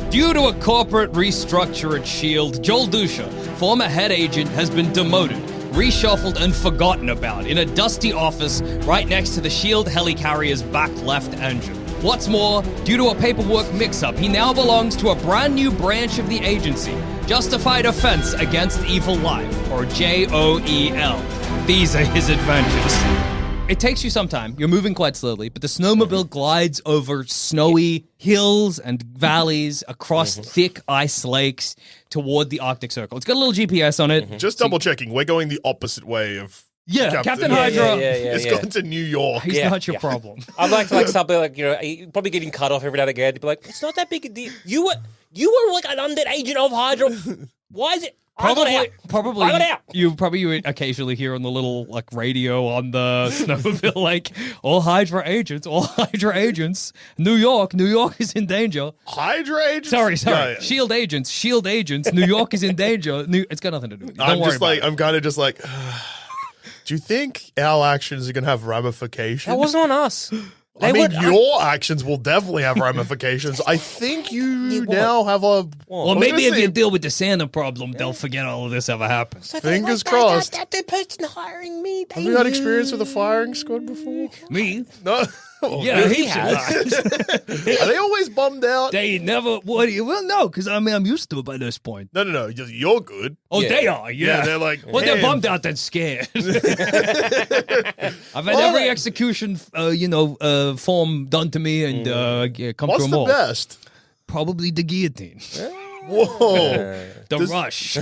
Due to a corporate restructure at S.H.I.E.L.D., Joel Duscher, former head agent, has been demoted, reshuffled, and forgotten about in a dusty office right next to the S.H.I.E.L.D. helicarrier's back left engine. What's more, due to a paperwork mix-up, he now belongs to a brand new branch of the agency, Justified Offense Against Evil Life, or JOEL. These are his adventures. It takes you some time. You're moving quite slowly, but the snowmobile glides over snowy hills and valleys across thick ice lakes toward the Arctic Circle. It's got a little GPS on it. Just double-checking. We're going the opposite way of... Yeah, Captain Hydra. It's gone to New York. He's not your problem. I'd like to something like, probably getting cut off every now and again to be like, it's not that big a deal. You were like an under agent of Hydra. Why is it? Probably, I got out. you would occasionally hear on the little radio on the snowmobile all Hydra agents, New York is in danger. Hydra agents? Sorry, Yeah. S.H.I.E.L.D. agents, New York is in danger. It's got nothing to do with it. I'm kind of just like, do you think our actions are going to have ramifications? That wasn't on us. Your actions will definitely have ramifications. I think you now have a... Well, maybe if you deal with the Santa problem, they'll forget all of this ever happened. Fingers crossed. That person hiring me. Have you had experience with a firing squad before? Me? No. Yeah, he has. Are they always bummed out? They never... Well, no, because I'm used to it by this point. No. You're good. Oh, they are, Yeah, they're like... Well, they're bummed out, then scared. I've had every execution, form done to me and come What's through them all. the best? Probably the guillotine. Whoa. The rush.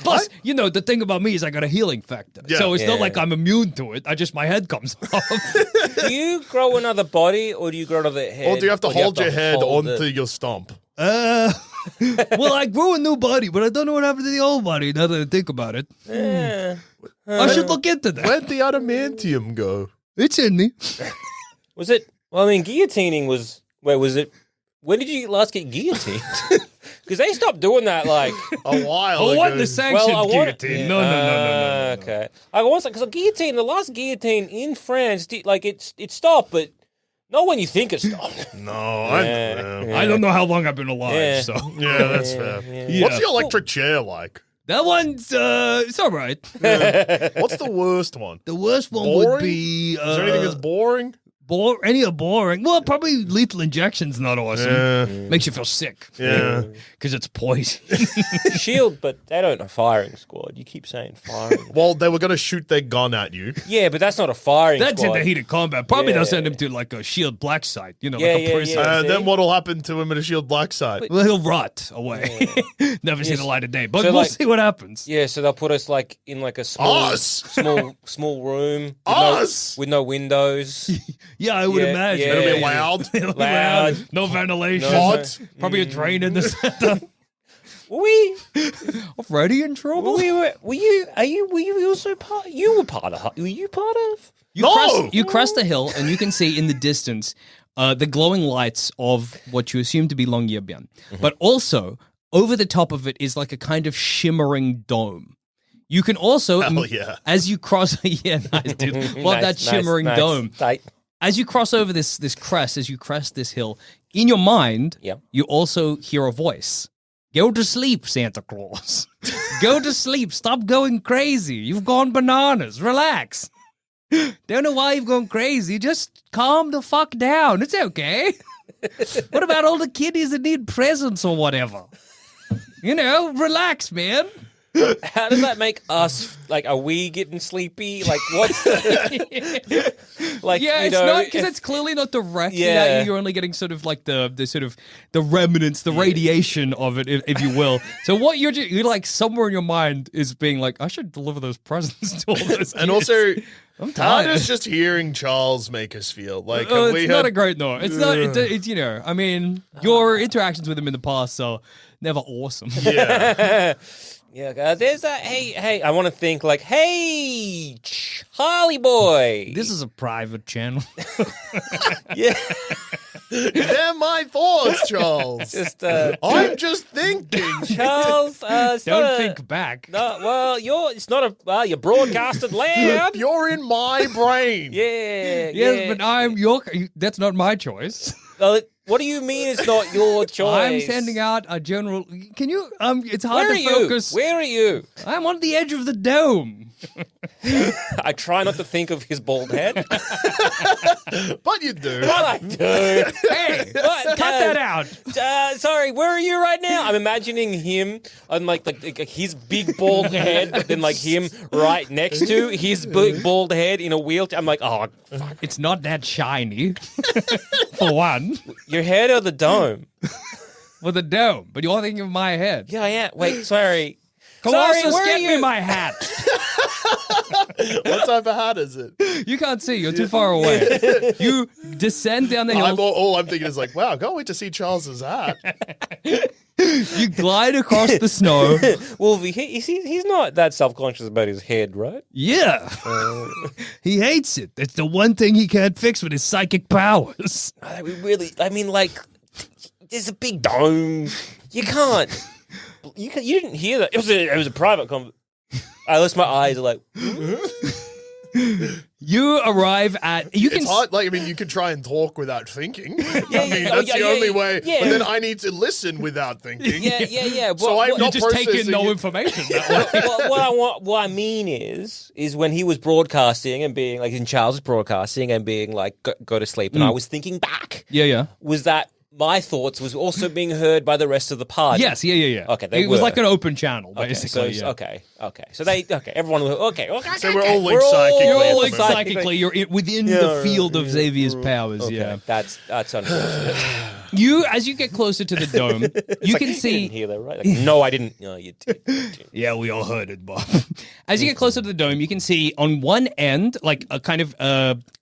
Plus, the thing about me is I got a healing factor. Yeah. So it's not like I'm immune to it. My head comes off. Do you grow another body or do you grow another head? Or do you have to hold your head onto it? your stump? Well, I grew a new body, but I don't know what happened to the old body now that I think about it. I should look into that. Where'd the adamantium go? It's in me. Was it? Well, I mean, guillotining was. Where was it? When did you last get guillotined? Because they stopped doing that a while ago. I want the sanctioned guillotine. Yeah. No. Okay. I want because the last guillotine in France, it stopped, but not when you think it stopped. No, I don't know how long I've been alive, so. Yeah, that's fair. Yeah. What's the electric chair like? That one's, it's all right. What's the worst one? The worst one Boring? would be... Is there anything that's boring? Any are boring. Well, probably lethal injection's not awesome. Yeah. Makes you feel sick. Yeah. Because it's poison. S.H.I.E.L.D., but they don't a firing squad. You keep saying firing. Well, they were going to shoot their gun at you. Yeah, but that's not a firing That's squad. in the heat of combat. Probably they'll send him to a S.H.I.E.L.D. black site. Like a prison. Then what'll happen to him at a S.H.I.E.L.D. black site? Well, he'll rot away. Never see the light of day. But So, we'll see what happens. Yeah, so they'll put us in a small room with no windows. Yeah, I would imagine. It'll be loud. It'll be loud. No ventilation. Hot. Probably a drain in the center. Were we Already in trouble? were you also part? You were part of? Were you part of? You crest the hill, and you can see in the distance the glowing lights of what you assume to be Longyearbyen. But also, over the top of it is like a kind of shimmering dome. You can also, as you cross... Yeah, nice, dude. Love that shimmering dome. Tight. As you cross over this crest, as you crest this hill, in your mind, you also hear a voice. Go to sleep, Santa Claus. Go to sleep. Stop going crazy. You've gone bananas. Relax. Don't know why you've gone crazy. Just calm the fuck down. It's okay. What about all the kiddies that need presents or whatever? Relax, man. How does that make us, are we getting sleepy? What's the... it's not, because it's clearly not directly at you. You're only getting sort of the remnants, the radiation of it, if you will. So what you're somewhere in your mind is being like, I should deliver those presents to all those kids. And also, I'm tired. how does just hearing Charles make us feel? It's not a great note. It's not, it's your interactions with him in the past are never awesome. Yeah. Yeah, there's that. Hey, I want to think hey, Charlie boy. This is a private channel. Yeah. They're my thoughts, Charles. Just I'm just thinking. Charles, it's not Don't a- think back. No, well, it's not a. Well, you're broadcasted loud. You're in my brain. Yeah, Yes, yeah. but I'm your. That's not my choice. What do you mean it's not your choice? I'm sending out a general. Can you? It's hard Where are to you? focus. Where are you? I'm on the edge of the dome. I try not to think of his bald head. But you do. But I do. Hey, What? cut that out. Sorry, where are you right now? I'm imagining him on like his big bald head, but then like him right next to his big bald head in a wheelchair. I'm like, oh, fuck. It's not that shiny. For one, Your head or the dome? with a dome. But you're thinking of my head. Yeah. Wait, sorry. Colossus, Sorry, where get are me you? my hat. What type of hat is it? You can't see. You're too far away. You descend down the hill. All I'm thinking is like, wow, can't wait to see Charles's hat. You glide across the snow. Wolfie, he's not that self-conscious about his head, right? Yeah. He hates it. It's the one thing he can't fix with his psychic powers. We really, I mean, like, there's a big dome. You can't. You didn't hear that. It was a private conversation. Unless my eyes are like, You arrive at. You can. It's hard. Like, I mean, you can try and talk without thinking. I mean, yeah. that's Oh, the yeah, only yeah, way. yeah. But then I need to listen without thinking. yeah. So I'm You not just take in processing no it. information that way. What I mean is when he was broadcasting and being like in Charles broadcasting and being like go to sleep, and I was thinking back. Yeah. Was that my thoughts was also being heard by the rest of the party? Yes, yeah. Okay, they it was were. like an open channel, Okay, basically. so, yeah. okay. So everyone was okay. So we're all linked psychically. You're at all the like moment. psychically. You're within the field of Xavier's powers. Yeah. That's unfortunate. As you get closer to the dome, you can You see. didn't hear that, right? Like, no, I didn't. No, you did. Yeah, we all heard it, Bob. As you get closer to the dome, you can see on one end, like a kind of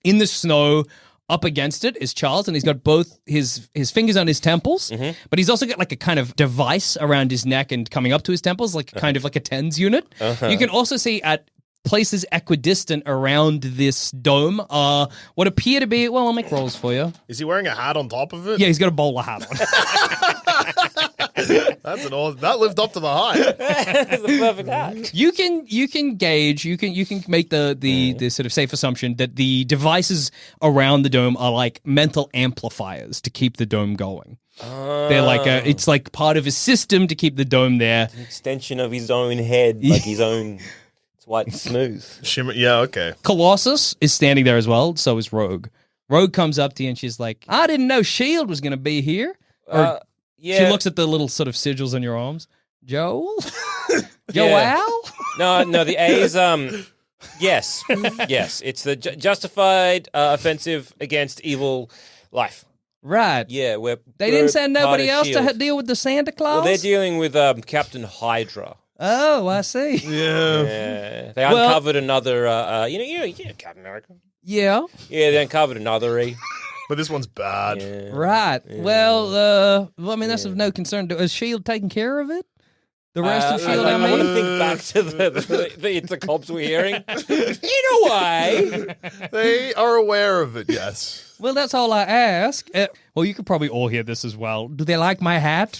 in the snow, up against it is Charles, and he's got both his fingers on his temples, but he's also got like a kind of device around his neck and coming up to his temples, like kind of like a TENS unit. You can also see at places equidistant around this dome what appear to be, well, I'll make rolls for you. Is he wearing a hat on top of it? Yeah, he's got a bowler hat on. That lived up to the hype. That's the perfect hat. You can gauge, you can make the sort of safe assumption that the devices around the dome are like mental amplifiers to keep the dome going. They're like it's like part of a system to keep the dome there. Extension of his own head, like his own. It's white smooth. Shimmer. Yeah, okay. Colossus is standing there as well, so is Rogue. Rogue comes up to you and she's like, I didn't know S.H.I.E.L.D. was going to be here. Or Yeah. she looks at the little sort of sigils on your arms. Joel? Joel? No, the A is yes. It's the justified offensive against evil life. Right. Yeah, They didn't send nobody else to to deal with the Santa Claus? Well, they're dealing with Captain Hydra. Oh, I see. Yeah. Yeah, they uncovered another. You know, Captain America. Yeah. Yeah, they uncovered another E. But this one's bad. Yeah. Right. Well, I mean, that's of no concern. Is S.H.I.E.L.D. taking care of it? The rest of S.H.I.E.L.D., I I mean? want to think back to the cops we're hearing. In a way. They are aware of it, yes. Well, that's all I ask. Well, you could probably all hear this as well. Do they like my hat?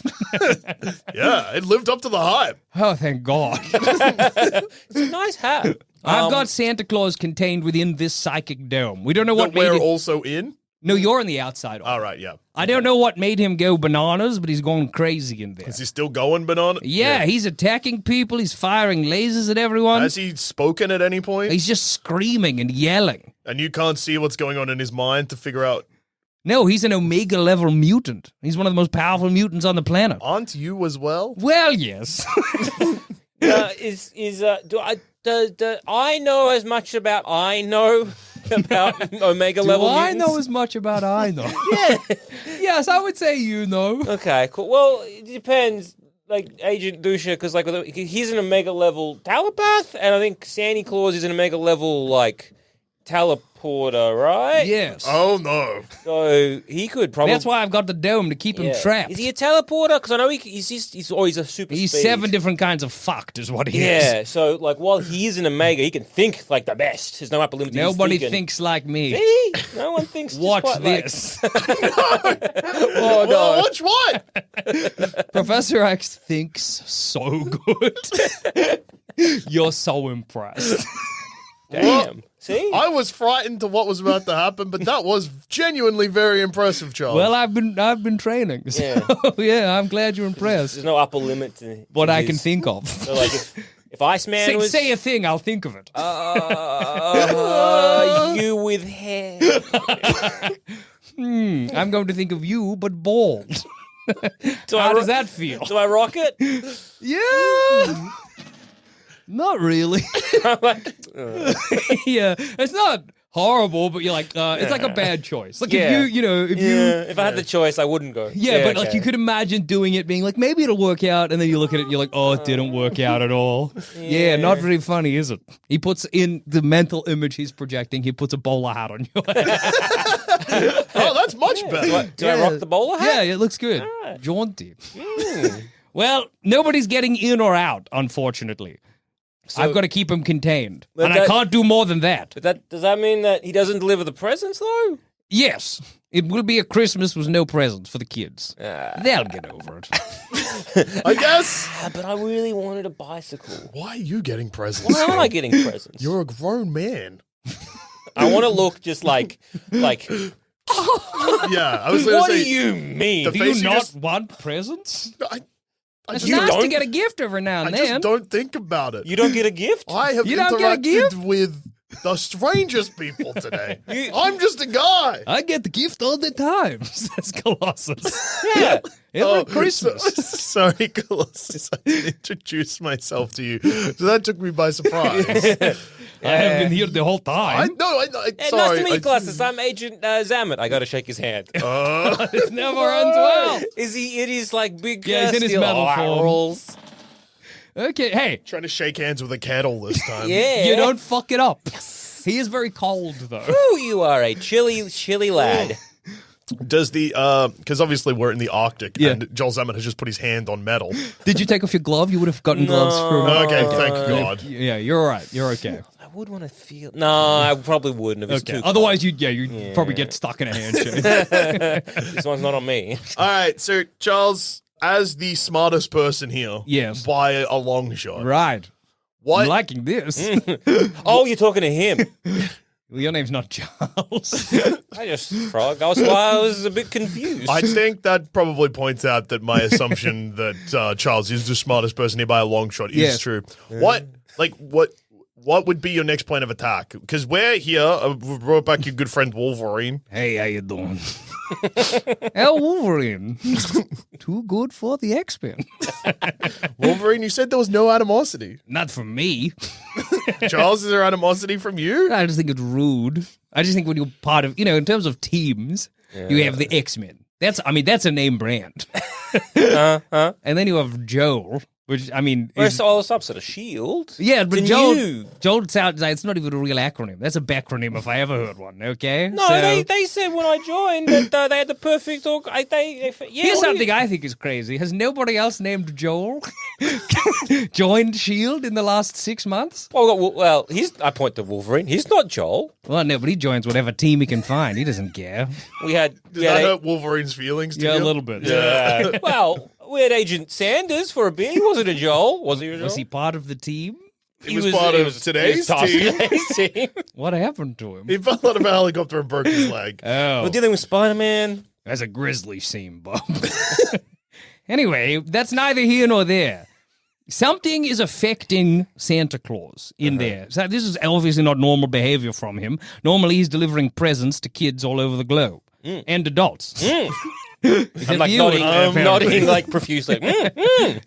Yeah, it lived up to the hype. Oh, thank God. It's a nice hat. I've got Santa Claus contained within this psychic dome. We don't know what But we're made it. also in? No, you're on the outside. All right, yeah. I don't know what made him go bananas, but he's going crazy in there. Is he still going banana? Yeah, he's attacking people. He's firing lasers at everyone. Has he spoken at any point? He's just screaming and yelling. And you can't see what's going on in his mind to figure out, No, he's an Omega level mutant. He's one of the most powerful mutants on the planet. aren't you as well? Well, yes. Do I know as much about Omega Do level I mutants? know as much about I know? Yeah. Yes, I would say you know. Okay, cool. Well, it depends. Like Agent Duscher, because like he's an Omega level telepath, and I think Santa Claus is an Omega level like teleporter, right? Yes. Oh no. So he could probably. That's why I've got the dome to keep him trapped. Is he a teleporter? Because I know he's a super He's speed. 7 different kinds of fucked is what he is. Yeah, so like while he's an Omega, he can think like the best. There's no upper limit to his Nobody thinking. thinks like me. See? No one thinks just Watch quite this. Oh, no. Watch what? Professor X thinks so good. You're so impressed. Damn. Well, See? I was frightened to what was about to happen, but that was genuinely very impressive, Charles. Well, I've been training. So, yeah, I'm glad you're impressed. There's no upper limit to What to I his- can think of. So like if Iceman was Say a thing, I'll think of it. you with hair. I'm going to think of you, but bald. Do How I does that feel? Do I rock it? Yeah. Not really. Yeah, it's not horrible, but you're like, it's like a bad choice. Like Yeah. if If I had the choice, I wouldn't go. yeah, but like okay. you could imagine doing it, being like, maybe it'll work out, and then you look at it, and you're like, oh, it didn't work out at all. Yeah, not very funny, is it? He puts in the mental image he's projecting. He puts a bowler hat on you. oh, that's much better. Do I rock the bowler hat? Yeah, it looks good. Jaunty. Well, nobody's getting in or out, unfortunately. I've got to keep him contained, and I can't do more than that. But does that mean that he doesn't deliver the presents though? Yes, it will be a Christmas with no presents for the kids. They'll get over it. I guess. But I really wanted a bicycle. Why are you getting presents? Why am I getting presents? You're a grown man. I want to look just like. Yeah, I was going to What say. do you mean? the Do face you you not just- want presents? I It's just nice don't. to get a gift every now I and just then. don't think about it. You don't get a gift? I have You don't get a interacted gift? with the strangest people today. I'm just a guy. I get the gift all the time, says Colossus. Yeah. Every Christmas. Sorry, Colossus. I didn't introduce myself to you. So that took me by surprise. I have been here the whole time. Hey, sorry. nice to meet you, Colossus. I'm Agent Zammit. I got to shake his hand. It never ends well. Is he? It is like big. Yeah, he's in his steel metal form. rolls. Okay, hey, Trying to shake hands with a kettle this time. Yeah. you don't fuck it up. He is very cold, though. Ooh, you are a chilly lad. Does the because obviously we're in the Arctic Yeah. and Joel Zammit has just put his hand on metal. Did you take off your glove? You would have gotten gloves for a Okay, thank God. Yeah, you're all right. You're okay. I would want to feel. No, I probably wouldn't if it's Okay. too. Otherwise, you'd probably get stuck in a handshake. This one's not on me. All right, so Charles, as the smartest person here, Yes. by a long shot, Right. what? I'm liking this. Oh, you're talking to him. Well, your name's not Charles. I just frog. That's why I was a bit confused. I think that probably points out that my assumption that Charles is the smartest person here by a long shot is Yes. true. What would be your next plan of attack? Because we're here, we brought back your good friend Wolverine. Hey, how you doing? Wolverine. Too good for the X-Men. Wolverine, you said there was no animosity. Not from me. Charles, is there animosity from you? I just think it's rude. I just think when you're part of, in terms of teams, you have the X-Men. That's a name brand. And then you have Joel, which, Where's all this opposite? A shield? yeah, but Then Joel you. sounds like it's not even a real acronym. That's a backronym if I ever heard one, okay? No, So- they said when I joined that they had the perfect. Here's something I think is crazy. Has nobody else named Joel joined S.H.I.E.L.D. in the last 6 months? Well, I point to Wolverine. He's not Joel. Well, no, but he joins whatever team he can find. He doesn't care. We had. Does that hurt Wolverine's feelings to Yeah, you? a little bit. Well, we had Agent Sanders for a bit. He wasn't a Joel. Was he a Joel? Was he part of the team? He was part of today's team. Today's team. What happened to him? He fell out of a helicopter and broke his leg. Oh, We're dealing with Spider-Man. that's a grisly scene, Bob. Anyway, that's neither here nor there. Something is affecting Santa Claus in there. So this is obviously not normal behavior from him. Normally, he's delivering presents to kids all over the globe and adults. I'm like nodding like profusely.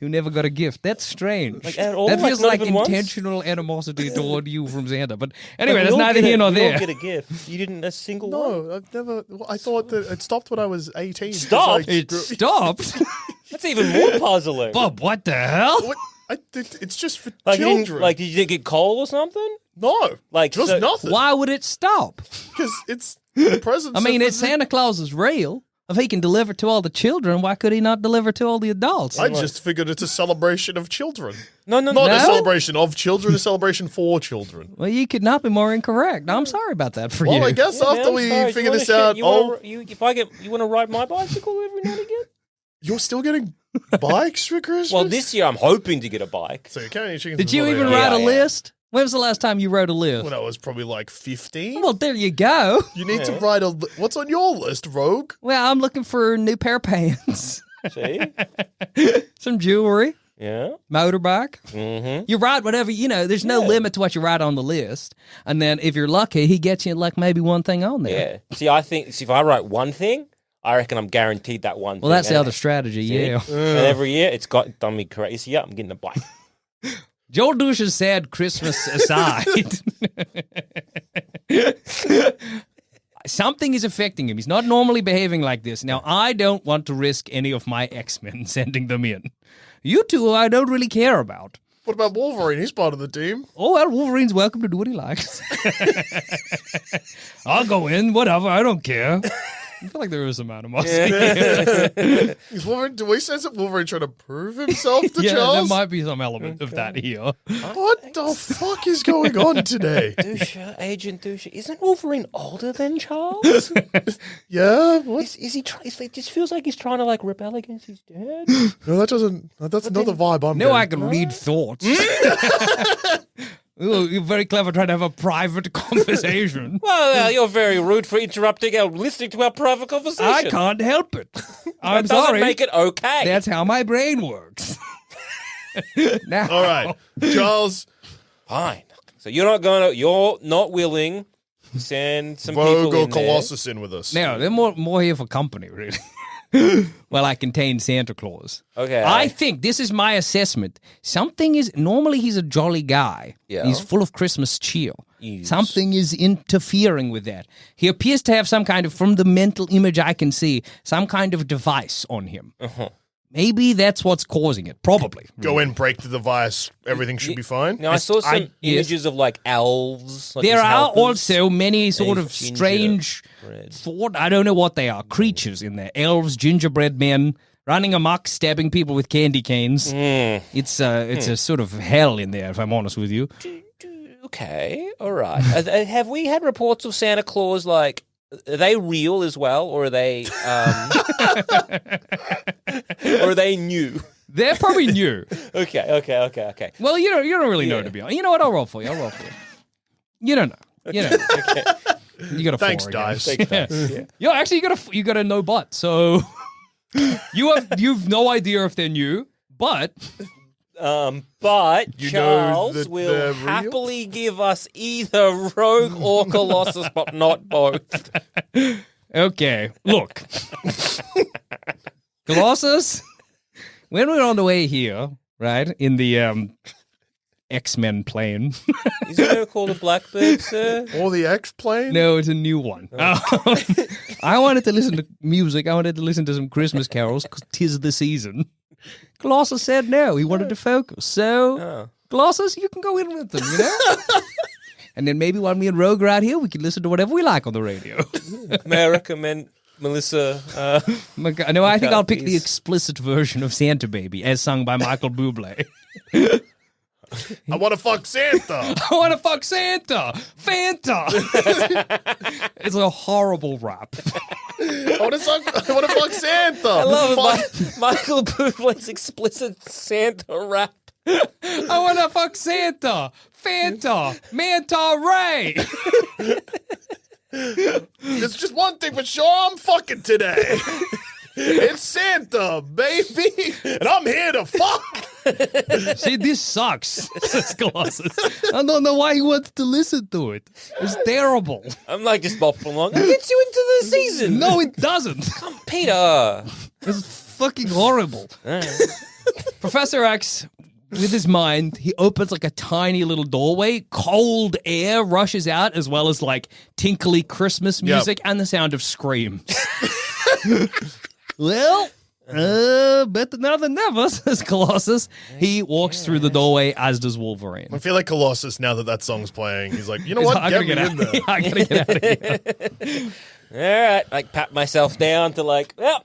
Who never got a gift. That's strange. Like, at all? That Like, feels not like even once? intentional animosity toward you from Santa. But anyway, We that's all neither get here nor we there. all get a gift. You didn't a single one. No, I've never. I thought that it stopped when I was 18. Stopped? It stopped. That's even more puzzling. Bob, what the hell? It's just for Like, children. did you get coal or something? No, Like, just so- nothing. Why would it stop? Because it's the presents. I mean, of it's the- Santa Claus is real. If he can deliver to all the children, why could he not deliver to all the adults? I just figured it's a celebration of children. No. Not No? a celebration of children, a celebration for children. Well, you could not be more incorrect. I'm sorry about that for you. Well, I guess Yeah, after man, we sorry. figure You this wanna out, shit- you want to ride my bicycle every now and again? you're still getting bikes for Christmas? Well, this year I'm hoping to get a bike. So you're counting your chickens Did you before they even are. write a Yeah. list? When was the last time you wrote a list? When I was probably like 15. Well, there you go. You need to write what's on your list, Rogue? Well, I'm looking for a new pair of pants, See? some jewelry, Yeah. motorbike. Mm-hmm. You write whatever, there's no limit to what you write on the list. And then if you're lucky, he gets you like maybe one thing on there. Yeah. See, I think if I write one thing, I reckon I'm guaranteed that one thing. Well, that's the And- other strategy, see? yeah. And every year it's got done me crazy. Yeah, I'm getting a bike. Joel Duscher's sad Christmas aside. Something is affecting him. He's not normally behaving like this. Now, I don't want to risk any of my X-Men sending them in. You two, I don't really care about. What about Wolverine? He's part of the team. Oh, well, Wolverine's welcome to do what he likes. I'll go in, whatever, I don't care. I feel like there is some animosity. Is Wolverine? Do we sense that Wolverine trying to prove himself to Yeah, there Charles? might be some element of that here. What the fuck is going on today? Duscher, Agent Duscher. Isn't Wolverine older than Charles? Yeah, what? is he? It just feels like he's trying to like rebel against his dad. No, that doesn't. That's not the vibe I'm No, getting. I can read thoughts. Ooh, you're very clever trying to have a private conversation. Well, you're very rude for interrupting our listening to our private conversation. I can't help it. I'm That doesn't sorry. make it okay. That's how my brain works. Now, All right, Charles, Fine. So you're not willing to send some Rogue people or in there. Colossus in with us. No, they're more here for company, really. Well, I contain Santa Claus. Okay. I think this is my assessment. Something is normally he's a jolly guy. Yeah. He's full of Christmas cheer. Yes. Something is interfering with that. He appears to have some kind of, from the mental image I can see, some kind of device on him. Uh-huh. Maybe that's what's causing it. Probably. Go in, break the device. Everything should be fine. Now I saw some yes. images of like elves. Like There these are helpers. also many sort of gingerbread. strange thought. I don't know what they are. Creatures in there. Elves, gingerbread men, running amok, stabbing people with candy canes. It's a sort of hell in there, if I'm honest with you. Okay, all right. Have we had reports of Santa Claus like? Are they real as well, or are they new? They're probably new. Okay. Well, you don't really know, to be honest. You know what? I'll roll for you. You don't know. You know. You got a Thanks, 4 Dice. again. Thanks, Dice. Yeah. Yeah, actually, you got a no but. So you've no idea if they're new, but But You know Charles that will they're real? happily give us either Rogue or Colossus, but not both. okay. Look, Colossus. When we were on the way here, right in the X-Men plane. Isn't it called a Blackbird, sir? Or the X-plane? No, it's a new one. I wanted to listen to music. I wanted to listen to some Christmas carols because 'tis the season. Colossus said no. He wanted to focus. So, Colossus, you can go in with them, And then maybe while me and Rogue are out here, we can listen to whatever we like on the radio. May I recommend Melissa? No, I think I'll pick the McCarthy's. explicit version of Santa Baby, as sung by Michael Bublé. I want to fuck Santa. I want to fuck Santa! Fanta! It's a horrible rap. I want to fuck Santa. I love it. Michael Bublé's explicit Santa rap. I want to fuck Santa! Fanta! Manta Ray! There's just one thing for sure. I'm fucking today. It's Santa, baby, and I'm here to fuck. See, this sucks, says Colossus. I don't know why he wants to listen to it. It's terrible. I'm like just bopping along. It gets you into the season. No, it doesn't. Peter. It's fucking horrible. Professor X, with his mind, he opens like a tiny little doorway. Cold air rushes out, as well as like tinkly Christmas music and the sound of screams. Well, Better now than never, says Colossus. He walks through the doorway, as does Wolverine. I feel like Colossus, now that song's playing, he's like, you know He's what? like, Get me in there. I gotta get out of here. All right, like pat myself down to like, well,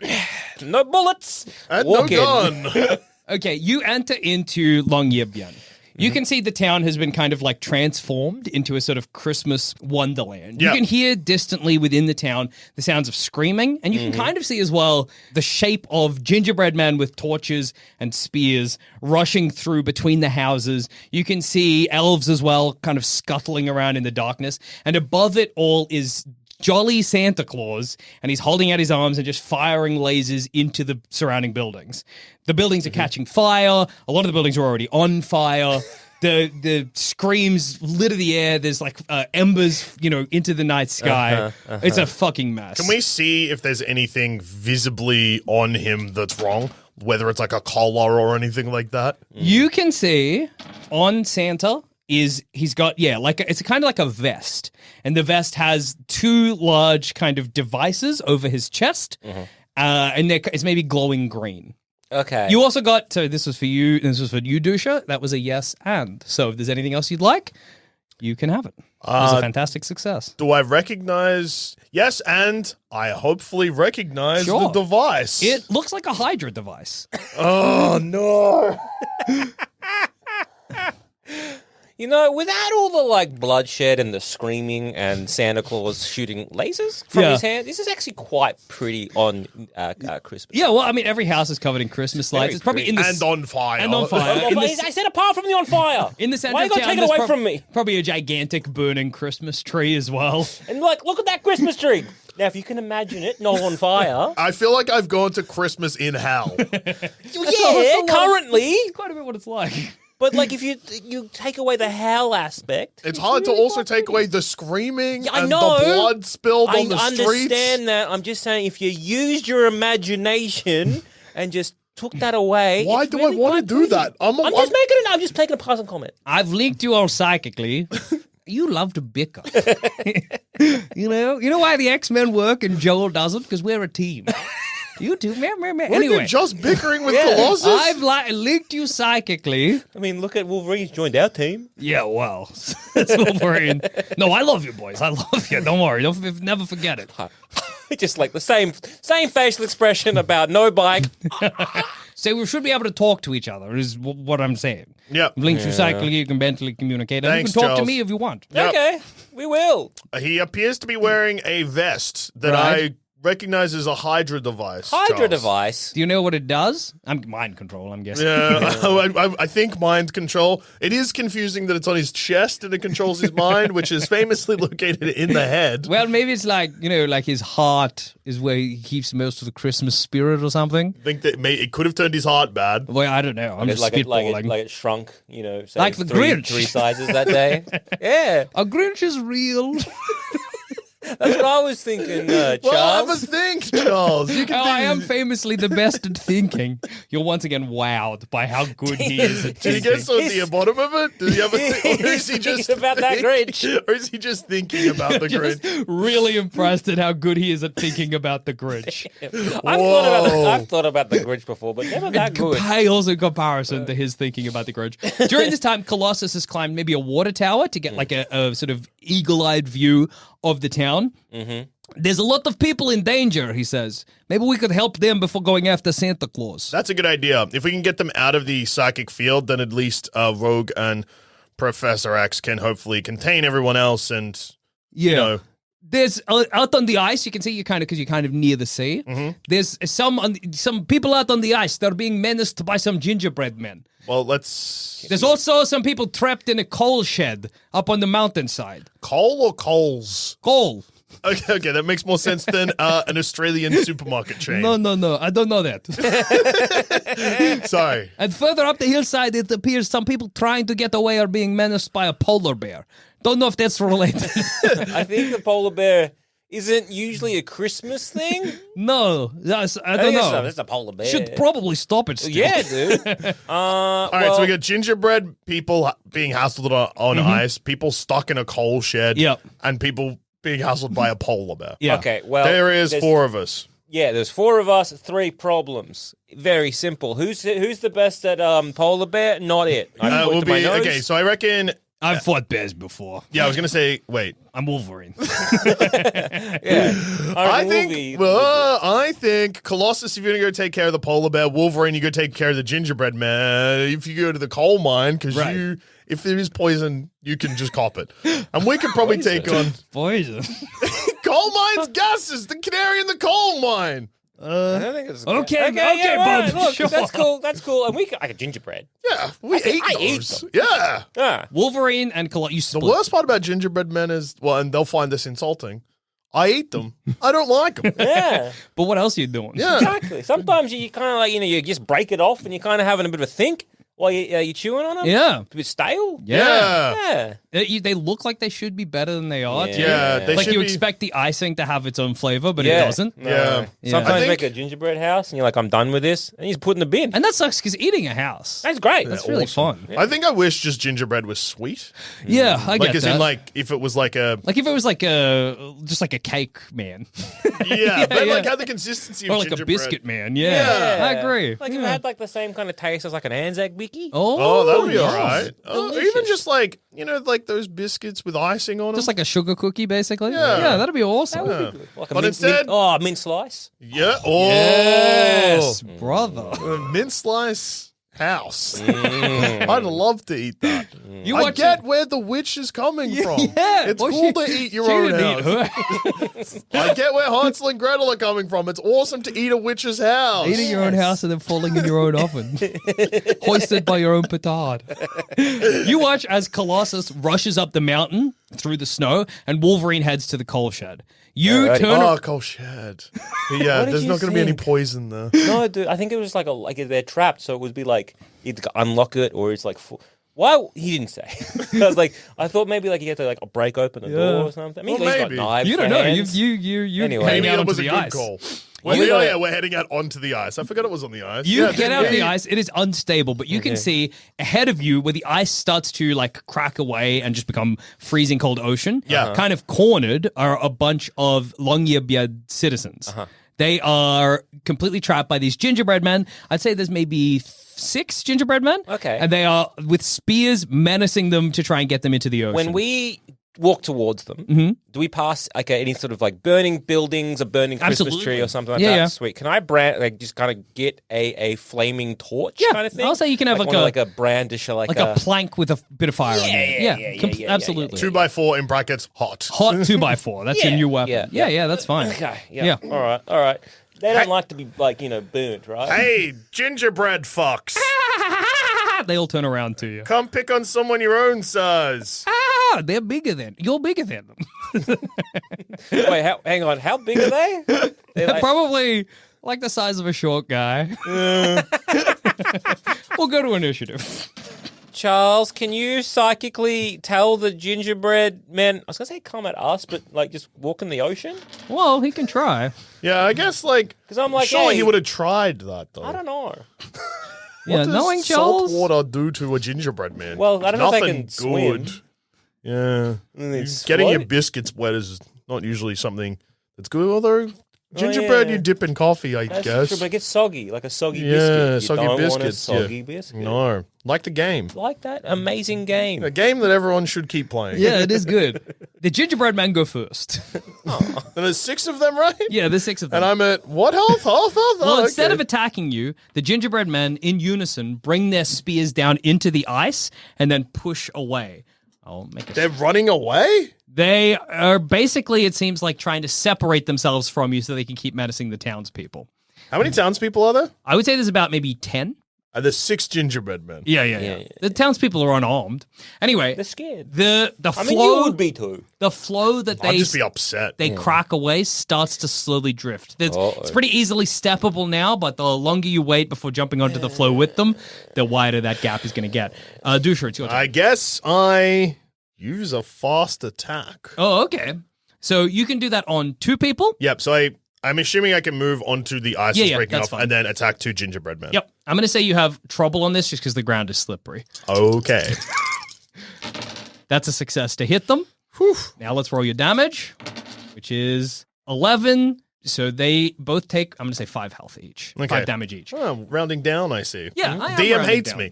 no bullets. And Walk no in. gun. Okay, you enter into Longyearbyen. You can see the town has been kind of like transformed into a sort of Christmas wonderland. Yeah. You can hear distantly within the town the sounds of screaming, and you can kind of see as well the shape of gingerbread men with torches and spears rushing through between the houses. You can see elves as well kind of scuttling around in the darkness, and above it all is jolly Santa Claus, and he's holding out his arms and just firing lasers into the surrounding buildings. The buildings are catching fire. A lot of the buildings are already on fire. The screams litter the air. There's like embers, into the night sky. It's a fucking mess. Can we see if there's anything visibly on him that's wrong? Whether it's like a collar or anything like that? You can see on Santa he's got, it's kind of like a vest. And the vest has two large kind of devices over his chest. And it's maybe glowing green. Okay. You also got, so this was for you, this was for you, Duscher. That was a yes and. So if there's anything else you'd like, you can have it. It was a fantastic success. Do I recognize? Yes, and I hopefully recognize Sure. the device. It looks like a Hydra device. Oh, no. Without all the like bloodshed and the screaming and Santa Claus shooting lasers from Yeah. his hand, this is actually quite pretty on Christmas. Yeah, well, I mean, every house is covered in Christmas lights. It's probably in the And on fire. And on fire. Oh, In but the- I said apart from the on fire. in the center Why are of you gonna town, take it there's away from me? Probably a gigantic burning Christmas tree as well. And like, look at that Christmas tree. Now, if you can imagine it, not on fire. I feel like I've gone to Christmas in hell. Yeah, currently. Quite a bit what it's like. But like, if you take away the hell aspect, It's hard to also take away the screaming Yeah, I and know. the blood spilled I on the streets. understand that. I'm just saying, if you used your imagination and just took that away, Why it's do really I want to quite do pretty. that? I'm just making a passing comment. I've linked you all psychically. You love to bicker. You know why the X-Men work and Joel doesn't? Because we're a team. You two, meh. Weren't Anyway, you just bickering with Colossus? I've linked you psychically. I mean, look at Wolverine's joined our team. Yeah, well, it's Wolverine. No, I love you, boys. I love you. Don't worry. Never forget it. Just like the same facial expression about no bike. So we should be able to talk to each other, is what I'm saying. Yep. I've linked you psychically. You can mentally communicate. And Thanks, you can talk to Charles. me if you want. Yep. Okay, we will. He appears to be wearing a vest that Right. I recognize as a Hydra device. Hydra Charles. device. Do you know what it does? Mind control, I'm guessing. Yeah, I think mind control. It is confusing that it's on his chest and it controls his mind, which is famously located in the head. Well, maybe it's like, like his heart is where he keeps most of the Christmas spirit or something. I think that it could have turned his heart bad. Well, I don't know. I'm just spitballing. Like it shrunk, say Like the three Grinch. sizes that day. Yeah, A Grinch is real. that's what I was thinking, Charles. Well, have a think, Charles. You can I am think. famously the best at thinking. You're once again wowed by how good he is at Did he thinking. get so to the bottom of it? Does he have a or is he He's just thinking about that Grinch. Or is he just thinking about the Just Grinch? really impressed at how good he is at thinking about the Grinch. I've thought about the Grinch before, but never that good. Pales in comparison to his thinking about the Grinch. During this time, Colossus has climbed maybe a water tower to get like a sort of eagle-eyed view of the town. Mm-hmm. There's a lot of people in danger, he says. Maybe we could help them before going after Santa Claus. That's a good idea. If we can get them out of the psychic field, then at least Rogue and Professor X can hopefully contain everyone else and, There's out on the ice. You can see because you're kind of near the sea. Mm-hmm. There's some people out on the ice. They're being menaced by some gingerbread men. Well, let's... There's also some people trapped in a coal shed up on the mountainside. Coal or coals? Coal. Okay, that makes more sense than an Australian supermarket chain. No, I don't know that. Sorry. And further up the hillside, it appears some people trying to get away are being menaced by a polar bear. Don't know if that's related. I think the polar bear isn't usually a Christmas thing. No, I don't know. That's a polar bear. Should probably stop it still. Yeah, dude. All right, so we got gingerbread people being hassled on ice, people stuck in a coal shed, Yep. and people being hassled by a polar bear. Yeah. Okay, well, There's 4 of us. there's 4 of us, 3 problems. Very simple. Who's the best at polar bear? Not it. I Will be okay. So I reckon. I've fought bears before. Yeah, I was gonna say. Wait, I'm Wolverine. I think Colossus. If you're gonna go take care of the polar bear, Wolverine, you go take care of the gingerbread man. If you go to the coal mine, because if there is poison, you can just cop it, and we could probably take on Poison. coal mines gases. The canary in the coal mine. I don't think it's Okay, right. Bob. Look, Sure. that's cool. That's cool. And I got gingerbread. Yeah, I eat those. them. Yeah. Yeah. Wolverine and Colossus. The worst part about gingerbread men is, well, and they'll find this insulting. I eat them. I don't like them. Yeah. But what else are you doing? Yeah. Exactly. Sometimes you kind of like, you just break it off and you're kind of having a bit of a think while you chewing on them. Yeah. A bit stale. Yeah. Yeah. They look like they should be better than they are. too. Yeah, they Like should you be. expect the icing to have its own flavor, but Yeah. it doesn't. No. Yeah. Sometimes I you think- make a gingerbread house and you're like, I'm done with this. And you just put it in the bin. And that sucks because eating a house. That's great. That's really fun. I think I wish just gingerbread was sweet. Yeah, I Like, get as that. in, like, if it was like a. Like if it was like just like a cake man. Yeah, but yeah. like had the consistency of Or like a gingerbread. biscuit man. Yeah. I agree. Like if it had like the same kind of taste as like an Anzac Mickey. Oh, that would be yeah. all right. Oh, Delicious. even just like, like those biscuits with icing on them. Just like a sugar cookie, basically. Yeah. That'd be awesome. That would be good. Like a But mint, instead- mint, mint slice. Yeah. Oh. Yes, brother. A mint slice house. I'd love to eat that. You I watch get where the witch is coming from. Yeah. It's Well, cool she- to eat your she own didn't house. eat her. I get where Hansel and Gretel are coming from. It's awesome to eat a witch's house. Eating your own house and then falling in your own oven. Hoisted by your own petard. You watch as Colossus rushes up the mountain through the snow and Wolverine heads to the coal shed. You Alrighty. turn Oh, coal shed. Yeah, What did there's you not going to be any think? poison there. No, dude. I think it was like they're trapped, so it would be like either unlock it or it's like. Why he didn't say? I was like, I thought maybe like you had to like break open the door or something. I mean, Well, he's got maybe. knives. You don't for know. hands. You Anyway. heading Maybe out it onto was a the good ice. call. You- We're heading out onto the ice. I forgot it was on the ice. You Yeah, get out of the we- ice. It is unstable, but you can see ahead of you where the ice starts to like crack away and just become freezing cold ocean. Yeah. Kind of cornered are a bunch of Longyearbyen citizens. They are completely trapped by these gingerbread men. I'd say there's maybe 6 gingerbread men. Okay. And they are with spears menacing them to try and get them into the ocean. When we walk towards them, do we pass like any sort of like burning buildings, a burning Christmas Absolutely. tree or something like Yeah, that? yeah. Sweet. Can I just kind of get a flaming torch Yeah, kind of thing? I'll say you can have like like one a- of, like a brandish or like like a plank with a bit of fire on it. yeah, Absolutely. 2x4 in brackets, hot. Hot 2x4. That's your Yeah, new weapon. yeah. Yeah, that's fine. Okay. Yeah. All right. They don't like to be like burnt, right? Hey, gingerbread fucks. They all turn around to you. Come pick on someone your own size. They're bigger than you're bigger than them. Wait, hang on. How big are they? They're like, Probably like the size of a short guy. We'll go to initiative. Charles, can you psychically tell the gingerbread men? I was gonna say come at us, but like just walk in the ocean. Well, he can try. Yeah, I guess like 'Cause I'm like, surely hey- he would have tried that though. I don't know. Yeah, What knowing does salt Charles. water do to a gingerbread man? Well, I don't know if they Nothing can swim. good. Yeah, It's getting your float- biscuits wet is not usually something that's good. Although gingerbread, yeah. you dip in coffee, I That's guess. true, but it gets soggy, like a soggy Yeah, biscuit. You soggy don't biscuits, want a yeah. soggy biscuit. No, like the game, Like that amazing game. a game that everyone should keep playing. Yeah, it is good. The gingerbread men go first. And there's 6 of them, right? Yeah, there's 6 of them. And I'm at what health? Half health? Well, Oh, instead okay. of attacking you, the gingerbread men in unison bring their spears down into the ice and then push away. I'll make a they're running away. They are basically, it seems like, trying to separate themselves from you so they can keep menacing the townspeople. How many townspeople are there? I would say there's about maybe 10. There's 6 gingerbread men. Yeah. The townspeople are unarmed. Anyway, They're scared. the I mean, you would be too. the flow that I'd they just be upset. they crack away starts to slowly drift. It's pretty easily steppable now, but the longer you wait before jumping onto the flow with them, the wider that gap is going to get. Duscher, it's your turn. I guess I use a fast attack. Oh, okay. So you can do that on 2 people. Yep. So I'm assuming I can move onto the ice that's breaking that's off fine. and then attack 2 gingerbread men. Yep. I'm going to say you have trouble on this just because the ground is slippery. Okay. That's a success to hit them. Whew. Now let's roll your damage, which is 11. So they both take, I'm going to say 5 health each. Okay. 5 damage each. Oh, rounding down, I see. Yeah, I am DM rounding hates down. me.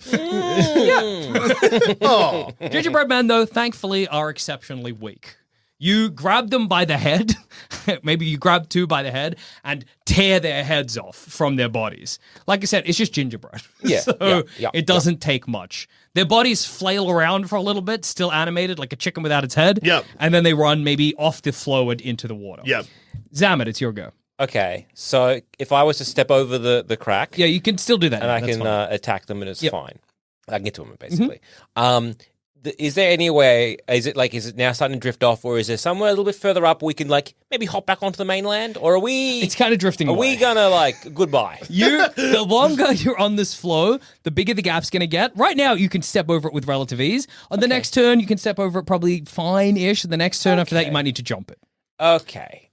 Yeah. Oh, Gingerbread men, though, thankfully are exceptionally weak. You grab them by the head, maybe you grab 2 by the head, and tear their heads off from their bodies. Like I said, it's just gingerbread. Yeah, So yeah, it doesn't take much. Their bodies flail around for a little bit, still animated like a chicken without its head. Yep. And then they run maybe off the floor and into the water. Yep. Zammit, it's your go. Okay, so if I was to step over the crack Yeah, you can still do that. and I That's can fine. attack them and it's Yep. fine. I can get to them basically. Is there any way? Is it now starting to drift off, or is there somewhere a little bit further up we can like maybe hop back onto the mainland, or are we? It's kind of drifting Are away. we gonna like goodbye? The longer you're on this flow, the bigger the gap's going to get. Right now, you can step over it with relative ease. On the next turn, you can step over it probably fine-ish. The next turn after that, you might need to jump it. Okay.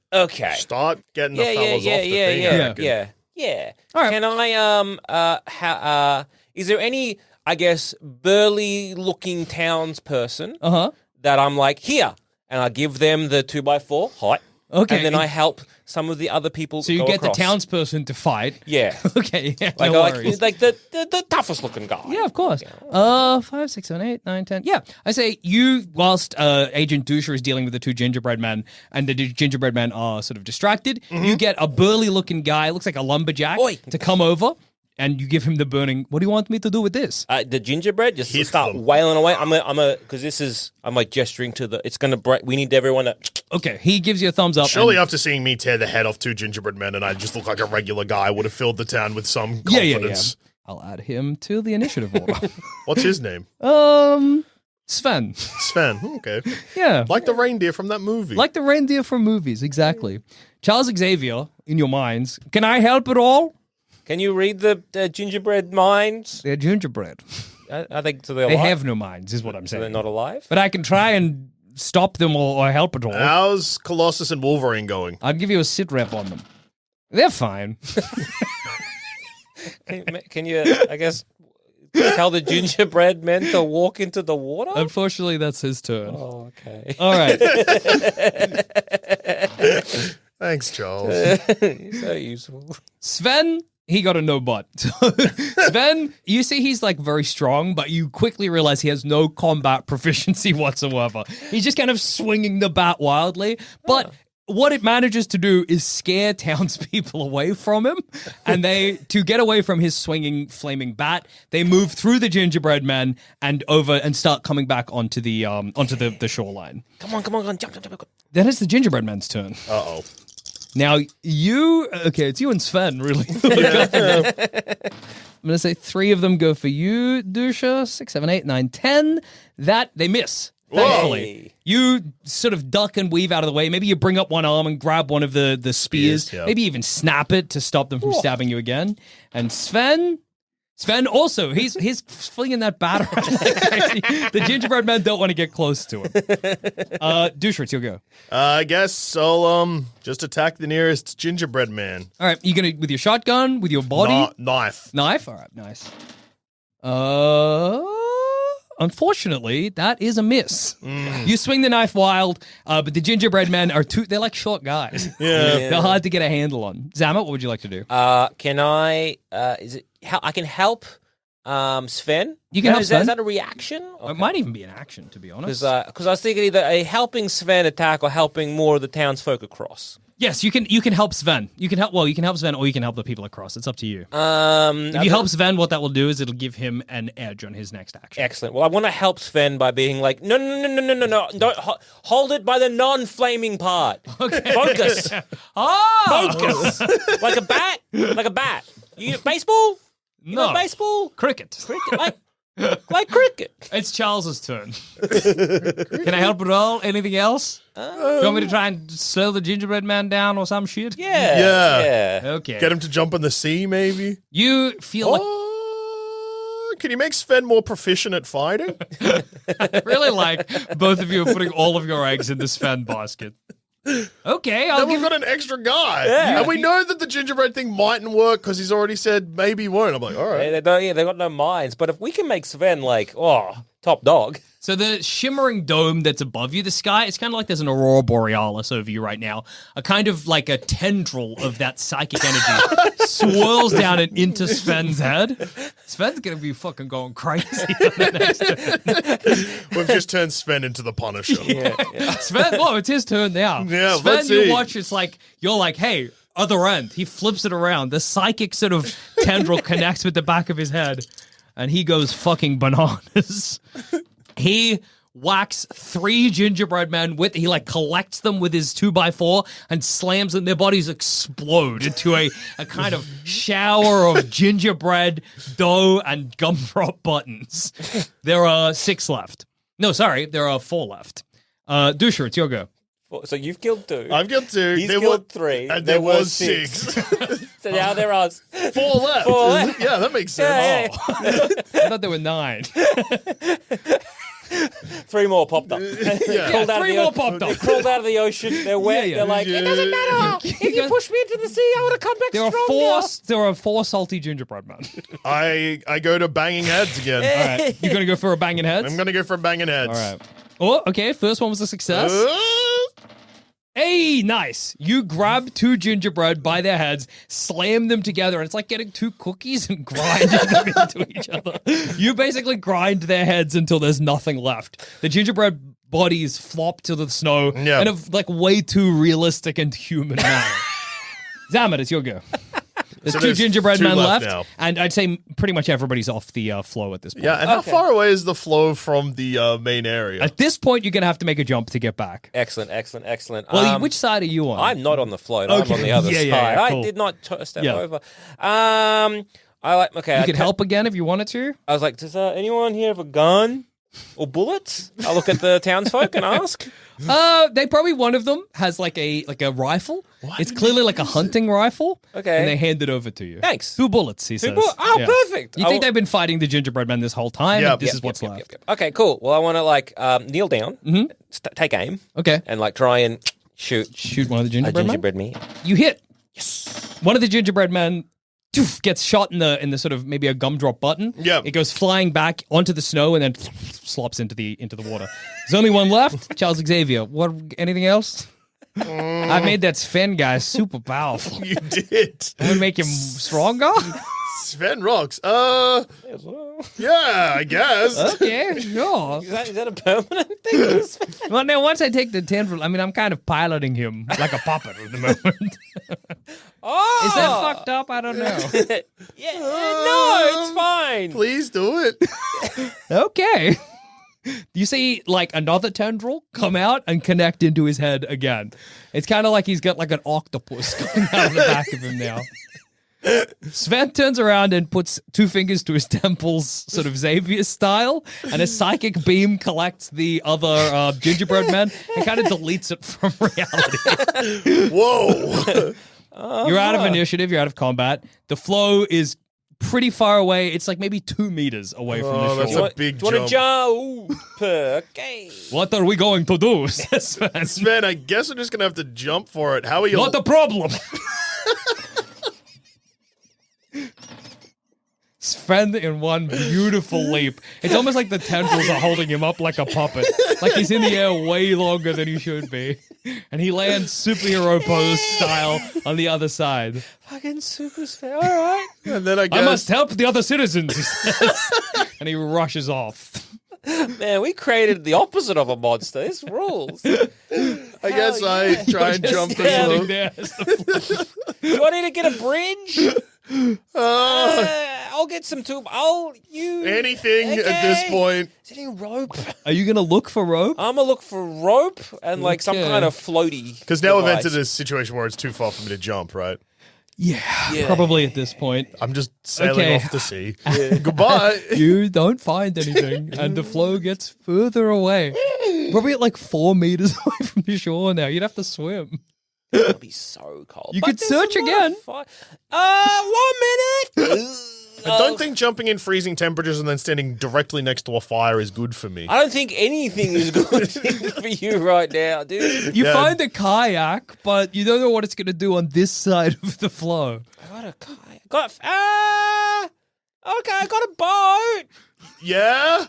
start getting the fellas off the thing. I reckon. Yeah. All right. Can I is there any, I guess, burly looking townsperson that I'm like, here, and I give them the 2x4 height. Okay. And then I help some of the other people. So you go get across. the townsperson to fight. Yeah. Okay, yeah, Like, no like, worries. like the toughest looking guy. Yeah, of course. 5, 6, 7, 8, 9, 10. Yeah, I say you, whilst Agent Duscher is dealing with the 2 gingerbread men, and the gingerbread men are sort of distracted, you get a burly-looking guy, looks like a lumberjack, Oi. to come over, and you give him the burning. What do you want me to do with this? The gingerbread just Hit start them. wailing away. Because I'm like gesturing to it's gonna break. We need everyone to. Okay, he gives you a thumbs up. Surely and- after seeing me tear the head off 2 gingerbread men and I just look like a regular guy, I would have filled the town with some Yeah. confidence. I'll add him to the initiative order. What's his name? Sven. Sven. Okay. Yeah. Like the reindeer from that movie. Like the reindeer from movies, exactly. Charles Xavier, in your minds, can I help at all? Can you read the gingerbread minds? They're gingerbread. I think so. They're They alive? have no minds, is what I'm So they're saying. not alive. But I can try and stop them or help at all. How's Colossus and Wolverine going? I'll give you a sit rep on them. They're fine. Can you? I guess tell the gingerbread men to walk into the water. Unfortunately, that's his turn. Oh, okay. All right. Thanks, Charles. So useful. Sven, he got a no butt. Sven, you see he's like very strong, but you quickly realize he has no combat proficiency whatsoever. He's just kind of swinging the bat wildly, but what it manages to do is scare townspeople away from him, and to get away from his swinging flaming bat, they move through the gingerbread men and over and start coming back onto the shoreline. Come on, jump. Then it's the gingerbread men's turn. Uh-oh. Now it's you and Sven, really. I'm going to say 3 of them go for you, Duscher. 6, 7, 8, 9, 10. That, they miss. Thankfully. Whoa. You sort of duck and weave out of the way. Maybe you bring up one arm and grab one of the spears. Spears, yeah. Maybe even snap it to stop them from stabbing you again. And Sven also, he's flinging that batter around like crazy. The gingerbread men don't want to get close to him. Duscher, it's your go. I guess I'll just attack the nearest gingerbread man. All right, you gonna with your shotgun, with your body? Knife. Knife? All right, nice. Unfortunately, that is a miss. You swing the knife wild, but the gingerbread men they're like short guys. Yeah. They're hard to get a handle on. Zammit, what would you like to do? Can I? I can help Sven? You can help Sven. Is that a reaction? It might even be an action, to be honest. Because I was thinking either a helping Sven attack or helping more of the townsfolk across. Yes, you can help Sven. You can help Sven or you can help the people across. It's up to you. If you help Sven, what that will do is it'll give him an edge on his next action. Excellent. Well, I want to help Sven by being like, no. Don't hold it by the non-flaming part. Okay. Focus. Focus. Like a bat. You baseball? You know baseball? Cricket. Like cricket. It's Charles's turn. Can I help at all? Anything else? Do you want me to try and slow the gingerbread man down or some shit? Yeah. Okay. Get him to jump in the sea, maybe? You feel like Can you make Sven more proficient at fighting? I really like both of you are putting all of your eggs in this fan basket. Okay, I'll Then we've give got an extra guy. Yeah. And we know that the gingerbread thing mightn't work because he's already said maybe he won't. I'm like, all right. They've got no minds. But if we can make Sven like, top dog. So the shimmering dome that's above you, the sky, it's kind of like there's an aurora borealis over you right now. A kind of like a tendril of that psychic energy swirls down and into Sven's head. Sven's going to be fucking going crazy on the next turn. We've just turned Sven into the Punisher. Sven, it's his turn now. Yeah, Sven, let's you see. watch, it's like, you're like, hey, other end. He flips it around. The psychic sort of tendril connects with the back of his head, and he goes fucking bananas. He whacks 3 gingerbread men he like collects them with his 2x4 and slams them. Their bodies explode into a kind of shower of gingerbread dough and gumdrop buttons. There are 6 left. No, sorry, there are 4 left. Duscher, it's your go. So you've killed 2. I've killed 2. He's killed 3. And there was 6. So now there are 4 left. 4 left. Yeah, that makes sense. I thought there were 9. 3 more popped up. Yeah. Crawled out of 3 the more o- popped They up. crawled out of the ocean. They're wet. Yeah. They're like, it doesn't matter. If you push me into the sea, I would have come back stronger. There are 4 salty gingerbread men. I go to banging heads again. All right, you're gonna go for a banging heads. I'm going to go for banging heads. All right. Oh, okay. First one was a success. Hey, nice. You grab 2 gingerbread by their heads, slam them together, and it's like getting 2 cookies and grinding them into each other. You basically grind their heads until there's nothing left. The gingerbread bodies flop to the snow in a like way too realistic and human manner. Zammit, it's your go. There's So 2 there's gingerbread 2 men left left, now. and I'd say pretty much everybody's off the flow at this point. Yeah, and how far away is the flow from the main area? At this point, you're going to have to make a jump to get back. Excellent. Well, which side are you on? I'm not on the float. I'm Okay. on the other Yeah, side. yeah, yeah, cool. I did not step Yeah. over. I like. Okay, You could help again if you wanted to. I was like, does anyone here have a gun or bullets? I look at the townsfolk and ask. They probably one of them has like a rifle. It's clearly like a hunting rifle. Okay. And they hand it over to you. Thanks. 2 bullets, he says. Oh, Yeah. perfect. You think they've been fighting the gingerbread men this whole time? Yep. And this Yep, is what's yep, left. yep. Okay, cool. Well, I want to kneel down, take aim, Okay. and like try and shoot Shoot one of the a gingerbread men. gingerbread me. You hit. Yes. One of the gingerbread men gets shot in the sort of maybe a gumdrop button. Yep. It goes flying back onto the snow and then slops into the water. There's only one left. Charles Xavier. What? Anything else? I made that Sven guy super powerful. You did. I'm gonna make him stronger. Sven rocks. Yeah, I guess. Okay, sure. Is that a permanent thing? Well, now once I take the tendril, I mean, I'm kind of piloting him like a puppet at the moment. Oh, Is that fucked up? I don't know. Yeah, no, it's fine. Please do it. Okay. You see, like, another tendril come out and connect into his head again. It's kind of like he's got, like, an octopus coming out of the back of him now. Sven turns around and puts 2 fingers to his temples, sort of Xavier style, and a psychic beam collects the other gingerbread man and kind of deletes it from reality. Whoa. You're out of initiative, you're out of combat. The flow is pretty far away. It's like maybe 2 meters away from the that's shore. a big Do you want jump. to jump? Okay. What are we going to do, says Sven? Sven, I guess we're just going to have to jump for it. How are you? Not a problem. Sven in one beautiful leap. It's almost like the tendrils are holding him up like a puppet. Like he's in the air way longer than he should be. And he lands superhero pose style on the other side. Fucking super fair. All right. And then I guess. I must help the other citizens, he says. And he rushes off. Man, we created the opposite of a monster. This rules. I guess I try and Just jump standing the there. as the Do I need to get a bridge? I'll get some tube. anything at this point. Is there any rope? Are you going to look for rope? I'm gonna look for rope and like some Okay. kind of floaty. Because now we've device. entered a situation where it's too far for me to jump, right? Yeah, probably at this point. I'm just sailing Okay. off to sea. Goodbye. You don't find anything, and the flow gets further away. Probably at like 4 meters away from the shore now. You'd have to swim. It'll be so cold. You But could there's search a lot again. of 1 minute. I don't think jumping in freezing temperatures and then standing directly next to a fire is good for me. I don't think anything is good for you right now, dude. You find a kayak, but you don't know what it's going to do on this side of the flow. I got a kayak. Okay, I got a boat. Yeah?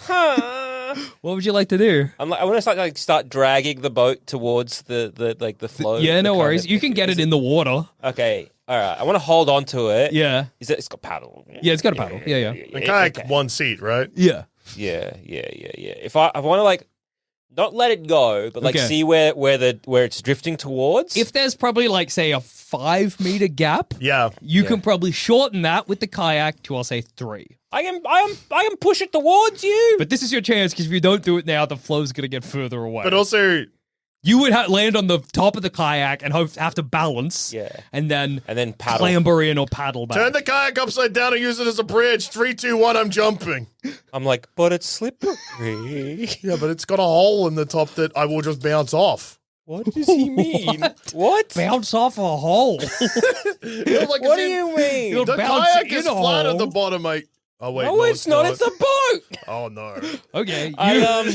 Huh. What would you like to do? I want to start dragging the boat towards the flow. Yeah, no the worries. current. You can get it in the water. Okay, all right. I want to hold on to it. Yeah. It's got paddle. Yeah, it's got a paddle. Yeah. The kayak, one seat, right? Yeah. Yeah. If I want to not let it go, but Okay. see where it's drifting towards. If there's probably say a 5-meter gap, Yeah. you can probably shorten that with the kayak to, I'll say, 3. I can push it towards you. But this is your chance, because if you don't do it now, the flow's going to get further away. But also, you would land on the top of the kayak and have to balance. Yeah. And then paddle. clamber in or paddle back. turn the kayak upside down and use it as a bridge. 3, 2, 1, I'm jumping. I'm like, but it's slippery. Yeah, but it's got a hole in the top that I will just bounce off. What does he mean? What? Bounce off a hole. What do you mean? You'll The bounce kayak in is a flat hole. at the bottom, mate. Oh, wait. No, it's not. It's a boat. Oh, no. Okay. I'm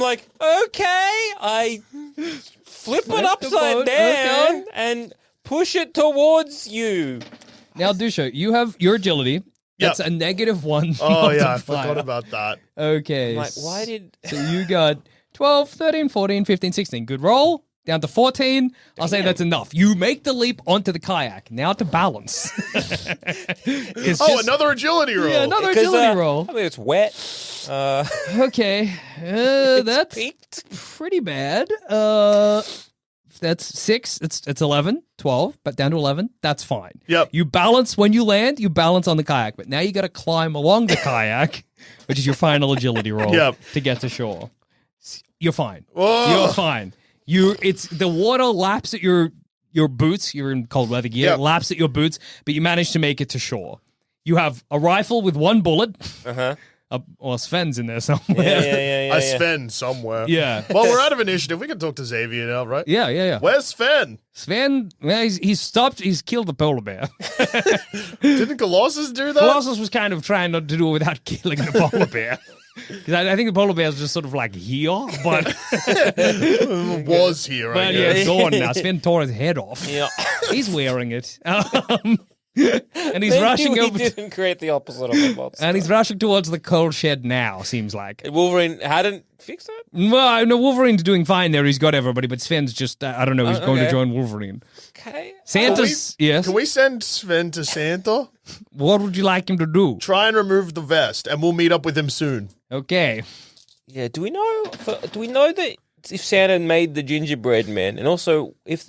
like, okay. I flip it the upside boat, down okay. and push it towards you. Now, Duscher, you have your agility. That's a -1. Oh, yeah, I multiplier. forgot about that. Okay. I'm like, why did... So you got 12, 13, 14, 15, 16. Good roll. Down to 14. I'll say that's enough. You make the leap onto the kayak. Now to balance. Another agility roll. Yeah, another 'Cause, agility roll. I mean, it's wet. Okay. That's peaked. pretty bad. That's 6. It's 11, 12, but down to 11. That's fine. Yep. You balance when you land, you balance on the kayak, but now you got to climb along the kayak, which is your final agility roll Yep. to get to shore. You're fine. Whoa. You're fine. It's the water laps at your boots. You're in cold weather gear. Yep. Laps at your boots, but you manage to make it to shore. You have a rifle with 1 bullet. Or Sven's in there somewhere. Yeah. Sven somewhere. Yeah. Well, we're out of initiative. We can talk to Xavier now, right? Yeah. Where's Sven? Sven, well, he's stopped. He's killed the polar bear. Didn't Colossus do that? Colossus was kind of trying not to do it without killing the polar bear. Because I think the polar bear is just sort of here, but Was here, I guess. it's gone now. Sven tore his head off. Yeah. He's wearing it. And he's rushing He over. didn't create the opposite of a monster. And he's rushing towards the coal shed now, seems like. Wolverine hadn't fixed it? Well, no, Wolverine's doing fine there. He's got everybody, but Sven's just, I don't know, he's going to okay. join Wolverine. Okay. Santa's, yes. Can we send Sven to Santa? What would you like him to do? Try and remove the vest, and we'll meet up with him soon. Okay. Yeah, do we know that if Santa made the gingerbread men, and also if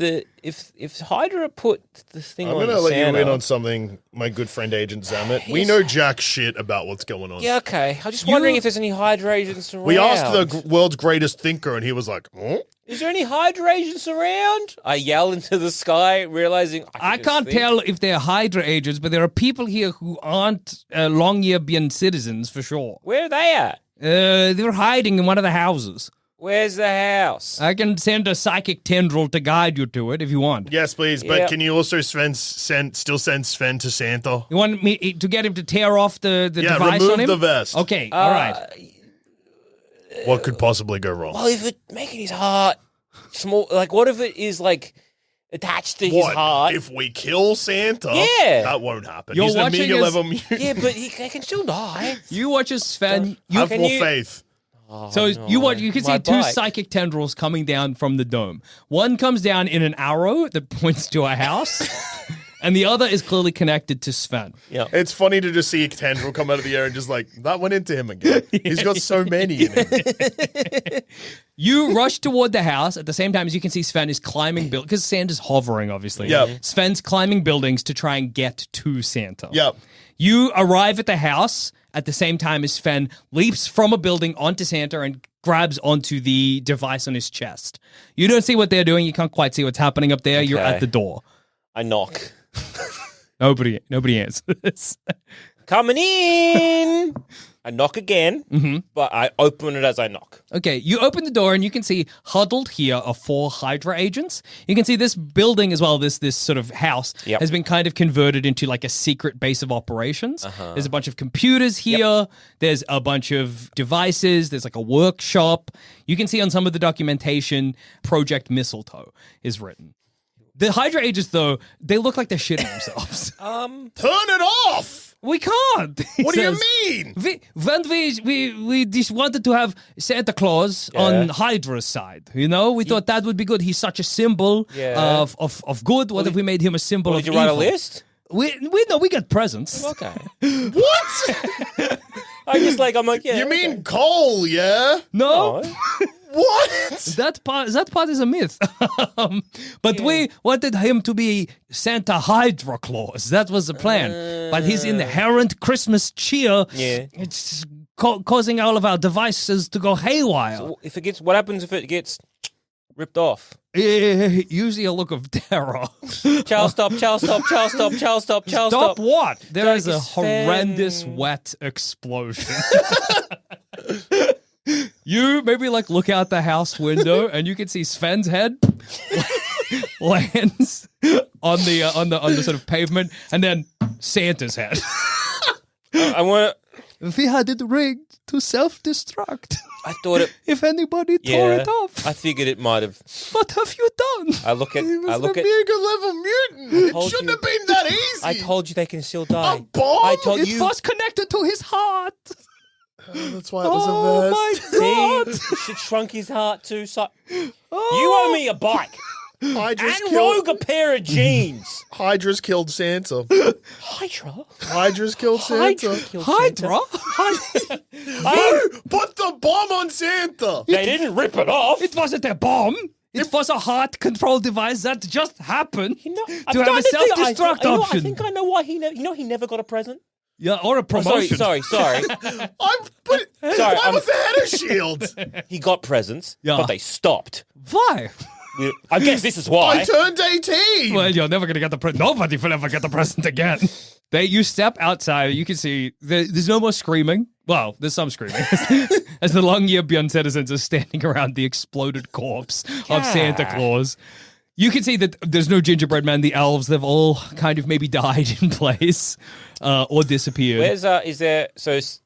Hydra put the thing I'm on going to let Santa, you in on something, my good friend Agent Zammit. We Yes. know jack shit about what's going on. Yeah, okay. I'm just wondering if there's any Hydra agents around. We asked the world's greatest thinker, and he was like, huh? Is there any Hydra agents around? I yell into the sky, realizing I can't tell if they're Hydra agents, but there are people here who aren't Longyearbyen citizens for sure. Where are they at? They're hiding in one of the houses. Where's the house? I can send a psychic tendril to guide you to it if you want. Yes, please. But Yeah. can you also still send Sven to Santa? You want me to get him to tear off the Yeah, device remove on him? the vest. Okay, all right. What could possibly go wrong? Well, if it making his heart small, what if it is attached to his What? heart? If we kill Santa? Yeah. That won't happen. You're He's an watching Amiga his- level mutant. Yeah, but he can still die. You watch as Sven. You, Have Can more you- faith. so you watch. You can see My 2 bike. psychic tendrils coming down from the dome. One comes down in an arrow that points to a house, and the other is clearly connected to Sven. Yeah. It's funny to just see a tendril come out of the air and just that went into him again. He's got so many in him. You rush toward the house at the same time as you can see Sven is climbing buildings, because Santa's hovering, obviously. Yep. Sven's climbing buildings to try and get to Santa. Yep. You arrive at the house at the same time as Sven leaps from a building onto Santa and grabs onto the device on his chest. You don't see what they're doing. You can't quite see what's happening up there. You're Okay. at the door. I knock. Nobody answers. coming in. I knock again, but I open it as I knock. Okay, you open the door and you can see huddled here are 4 Hydra agents. You can see this building as well, this sort of house, has been kind of converted into like a secret base of operations. There's a bunch of computers here. There's a bunch of devices. There's like a workshop. You can see on some of the documentation, Project Mistletoe is written. The Hydra agents, though, they look like they're shitting themselves. Turn it off! We can't. What do you mean? When we just wanted to have Santa Claus on Hydra's side, you know? We thought that would be good. He's such a symbol of good. What if we made him a symbol of Did you evil? write a list? We got presents. Okay. What? I'm like, yeah. You mean coal, yeah? No. What? That part is a myth. But we wanted him to be Santa Hydra Claus. That was the plan. But his inherent Christmas cheer, it's causing all of our devices to go haywire. So what happens if it gets ripped off? Usually a look of terror. Child stop. Stop what? There is a Sven. horrendous wet explosion. You maybe like look out the house window and you can see Sven's head lands on the sort of pavement, and then Santa's head. I want If he had it rigged to self-destruct, I thought it. if anybody tore it off, I figured it might have. what have you done? I look at. He was I an look at. Omega level mutant. told Shouldn't you. have been that easy. I told you they can still die. A bomb? I told It you. was connected to his heart. That's why it was Oh a my vest. god! It shrunk his heart too. So you owe me a bike Hydra's and killed, Rogue a pair of jeans. Hydra's killed Santa. Hydra. Hydra's killed Santa. killed Hydra? Who put the bomb on Santa? They didn't rip it off. It wasn't a bomb. It was a heart control device that just happened You know, to have a self-destruct I option. think I know why he. He never got a present. Yeah, or a promotion. Sorry. Why was the head of S.H.I.E.L.D.? He got presents, Yeah. but they stopped. Why? I guess this is why. I turned 18. Well, you're never gonna get the present. Nobody will ever get the present again. You step outside. You can see there's no more screaming. Well, there's some screaming as the Longyearbyen citizens are standing around the exploded corpse of Santa Claus. You can see that there's no gingerbread man. The elves, they've all kind of maybe died in place or disappeared. Where's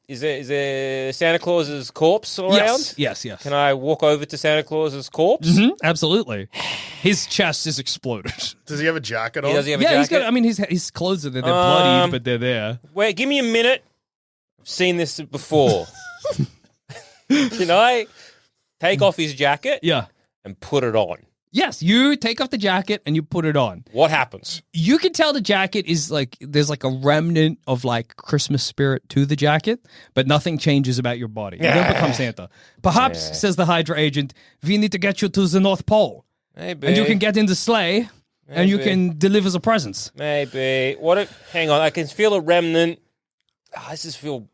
is there Santa Claus's corpse around? Yes. Can I walk over to Santa Claus's corpse? Absolutely. His chest is exploded. Does he have a jacket on? Does he have a Yeah, jacket? he's got. I mean, his clothes are there. They're bloodied, but they're there. Wait, give me a minute. I've seen this before. Can I take off his jacket Yeah. and put it on? Yes, you take off the jacket and you put it on. What happens? You can tell the jacket is like there's like a remnant of like Christmas spirit to the jacket, but nothing changes about your body. You don't become Santa. Perhaps, says the Hydra agent, we need to get you to the North Pole, Maybe. and you can get in the sleigh, and you Maybe. can deliver the presents. Maybe. Hang on. I can feel a remnant. I just feel.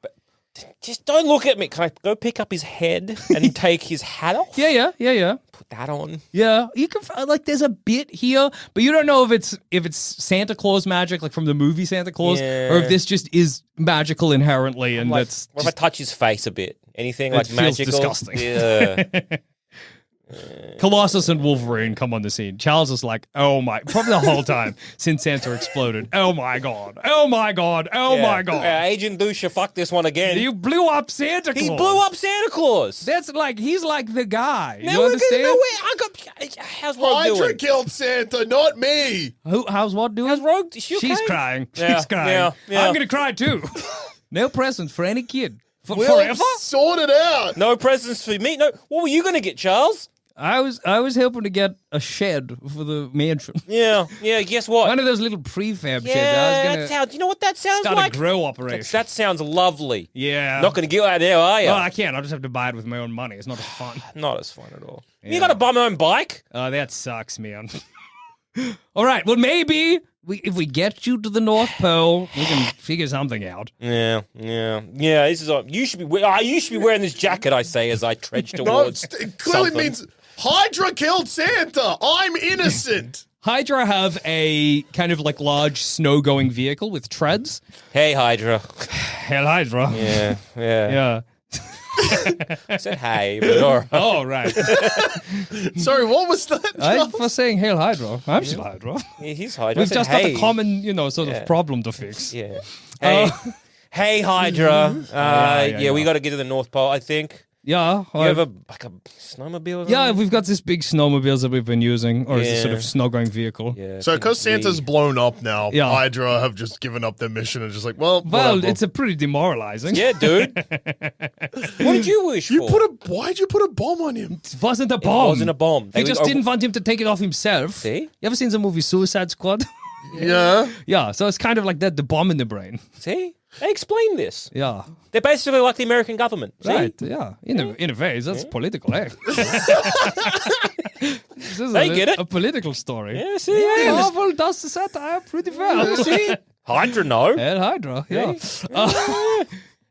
Just don't look at me. Can I go pick up his head and take his hat off? Yeah. Put that on. Yeah, you can like. There's a bit here, but you don't know if it's Santa Claus magic, like from the movie Santa Claus, or if this just is magical inherently, and Like, that's what if I touch his face a bit? Anything like feels magical? disgusting. Yeah. Colossus and Wolverine come on the scene. Charles is like, oh my, probably the whole time since Santa exploded. Oh my god! Oh my god! Oh my god! Agent Duscher fucked this one again. You blew up Santa Claus. He blew up Santa Claus. That's like he's like the guy. Now You we're understand? gonna know how's Rogue Hydra doing? killed Santa, not me. How's what doing? How's Rogue? Is she okay? She's crying. Yeah, She's crying. yeah. I'm gonna cry too. No presents for any kid. We'll Forever? sort it out. No presents for me. No. What were you gonna get, Charles? I was hoping to get a shed for the mansion. Yeah. Guess what? One of those little prefab sheds. I Yeah, was that gonna sounds. You know what that sounds start like? a grow operation. That sounds lovely. Yeah. Not gonna get out there, are you? Oh, I can't. I'll just have to buy it with my own money. It's not as fun. Not as fun at all. Yeah. You got to buy my own bike. Oh, that sucks, man. All right. Well, maybe if we get you to the North Pole, we can figure something out. Yeah. This is. You should be. You should be wearing this jacket. I say as I trudge No, towards. it clearly something. means Hydra killed Santa. I'm innocent. Hydra have a kind of like large snow-going vehicle with treads. Hey, Hydra. Hell Hydra. Yeah. Yeah. I said hey, but all right. Oh, right. Sorry, what was that? I Charles? was saying Hail Hydra. I'm still Hydra. Yeah, he's Hydra. I We've said, just got hey. a common, sort of problem to fix. Yeah. Hey. Hey, Hydra. yeah. We got to get to the North Pole, I think. Yeah. You have a snowmobile? Or Yeah, something? we've got this big snowmobiles that we've been using, or it's a sort Yeah. of snow-going vehicle. Yeah. So, because Santa's blown up now, Yeah. Hydra have just given up their mission and just like, well, Well, whatever. it's a pretty demoralizing. Yeah, dude. What did you wish You for? why'd you put a bomb on him? It wasn't a It bomb. wasn't a bomb. They just didn't want him to take it off himself. See? You ever seen the movie Suicide Squad? Yeah. Yeah, so it's kind of like that, the bomb in the brain. See? They explain this. Yeah. They're basically like the American government. See? Right, yeah. In a way, that's political, eh? This is They get it. a political story. Yeah, see? Yeah, Marvel does the satire pretty well. See? Hydra, no. Hell Hydra, yeah.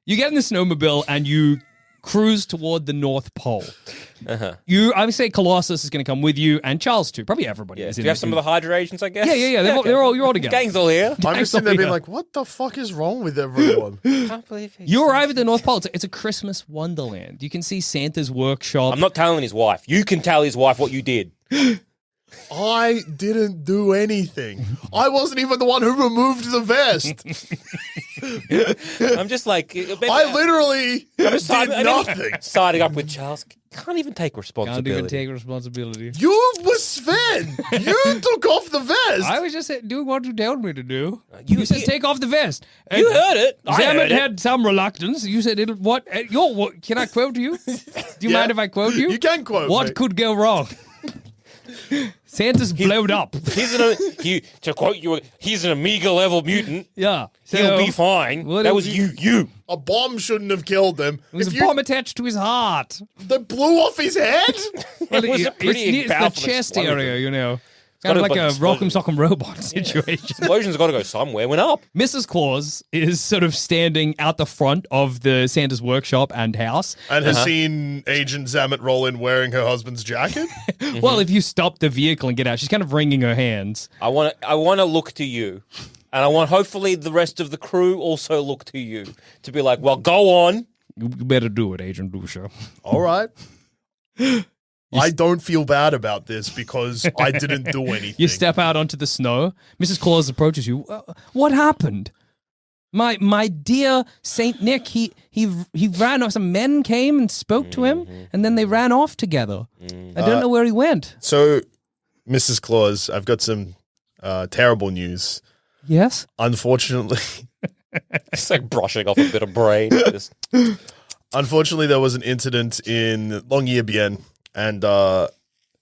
You get in the snowmobile and you cruise toward the North Pole. I would say Colossus is going to come with you, and Charles too. Probably everybody. Yeah. Is Do in you have some of the Hydra agents, I guess? Yeah. You're all together. Gang's all here. I'm just sitting there being Yeah. like, what the fuck is wrong with everyone? Can't believe it. You arrive at the North Pole. It's a Christmas wonderland. You can see Santa's workshop. I'm not telling his wife. You can tell his wife what you did. I didn't do anything. I wasn't even the one who removed the vest. I'm just like... I literally did nothing. Siding up with Charles. Can't even take Can't responsibility. even take responsibility. You were Sven. You took off the vest. I was just doing what you told me to do. You- You said you- take off the vest. You And heard it. I Zammit heard it. had some reluctance. You said, "What? Can I quote you? Do you Yeah. mind if I quote you? You can quote What me. could go wrong? Santa's blowed up. To quote you, he's an Amiga level mutant. Yeah, He'll be fine. what That do was we- you. A bomb shouldn't have killed him. There was If a you- bomb attached to his heart. They blew off his head? Well, was a pretty it's the powerful chest explosion. area, Kind of gotta like be a explosion. rock'em sock'em robot situation. Explosion's got to go somewhere. Went up. Mrs. Claus is sort of standing out the front of the Santa's workshop and house. And has seen Agent Zammit roll in wearing her husband's jacket? Well, if you stop the vehicle and get out, she's kind of wringing her hands. I want to look to you, and I want hopefully the rest of the crew also look to you to be like, well, go on. You better do it, Agent Duscher. All right. I don't feel bad about this because I didn't do anything. You step out onto the snow. Mrs. Claus approaches you. What happened? My dear Saint Nick, he ran off. Some men came and spoke to him, and then they ran off together. I don't know where he went. So, Mrs. Claus, I've got some terrible news. Yes? Unfortunately, It's like brushing off a bit of brain. Just- there was an incident in Longyearbyen, and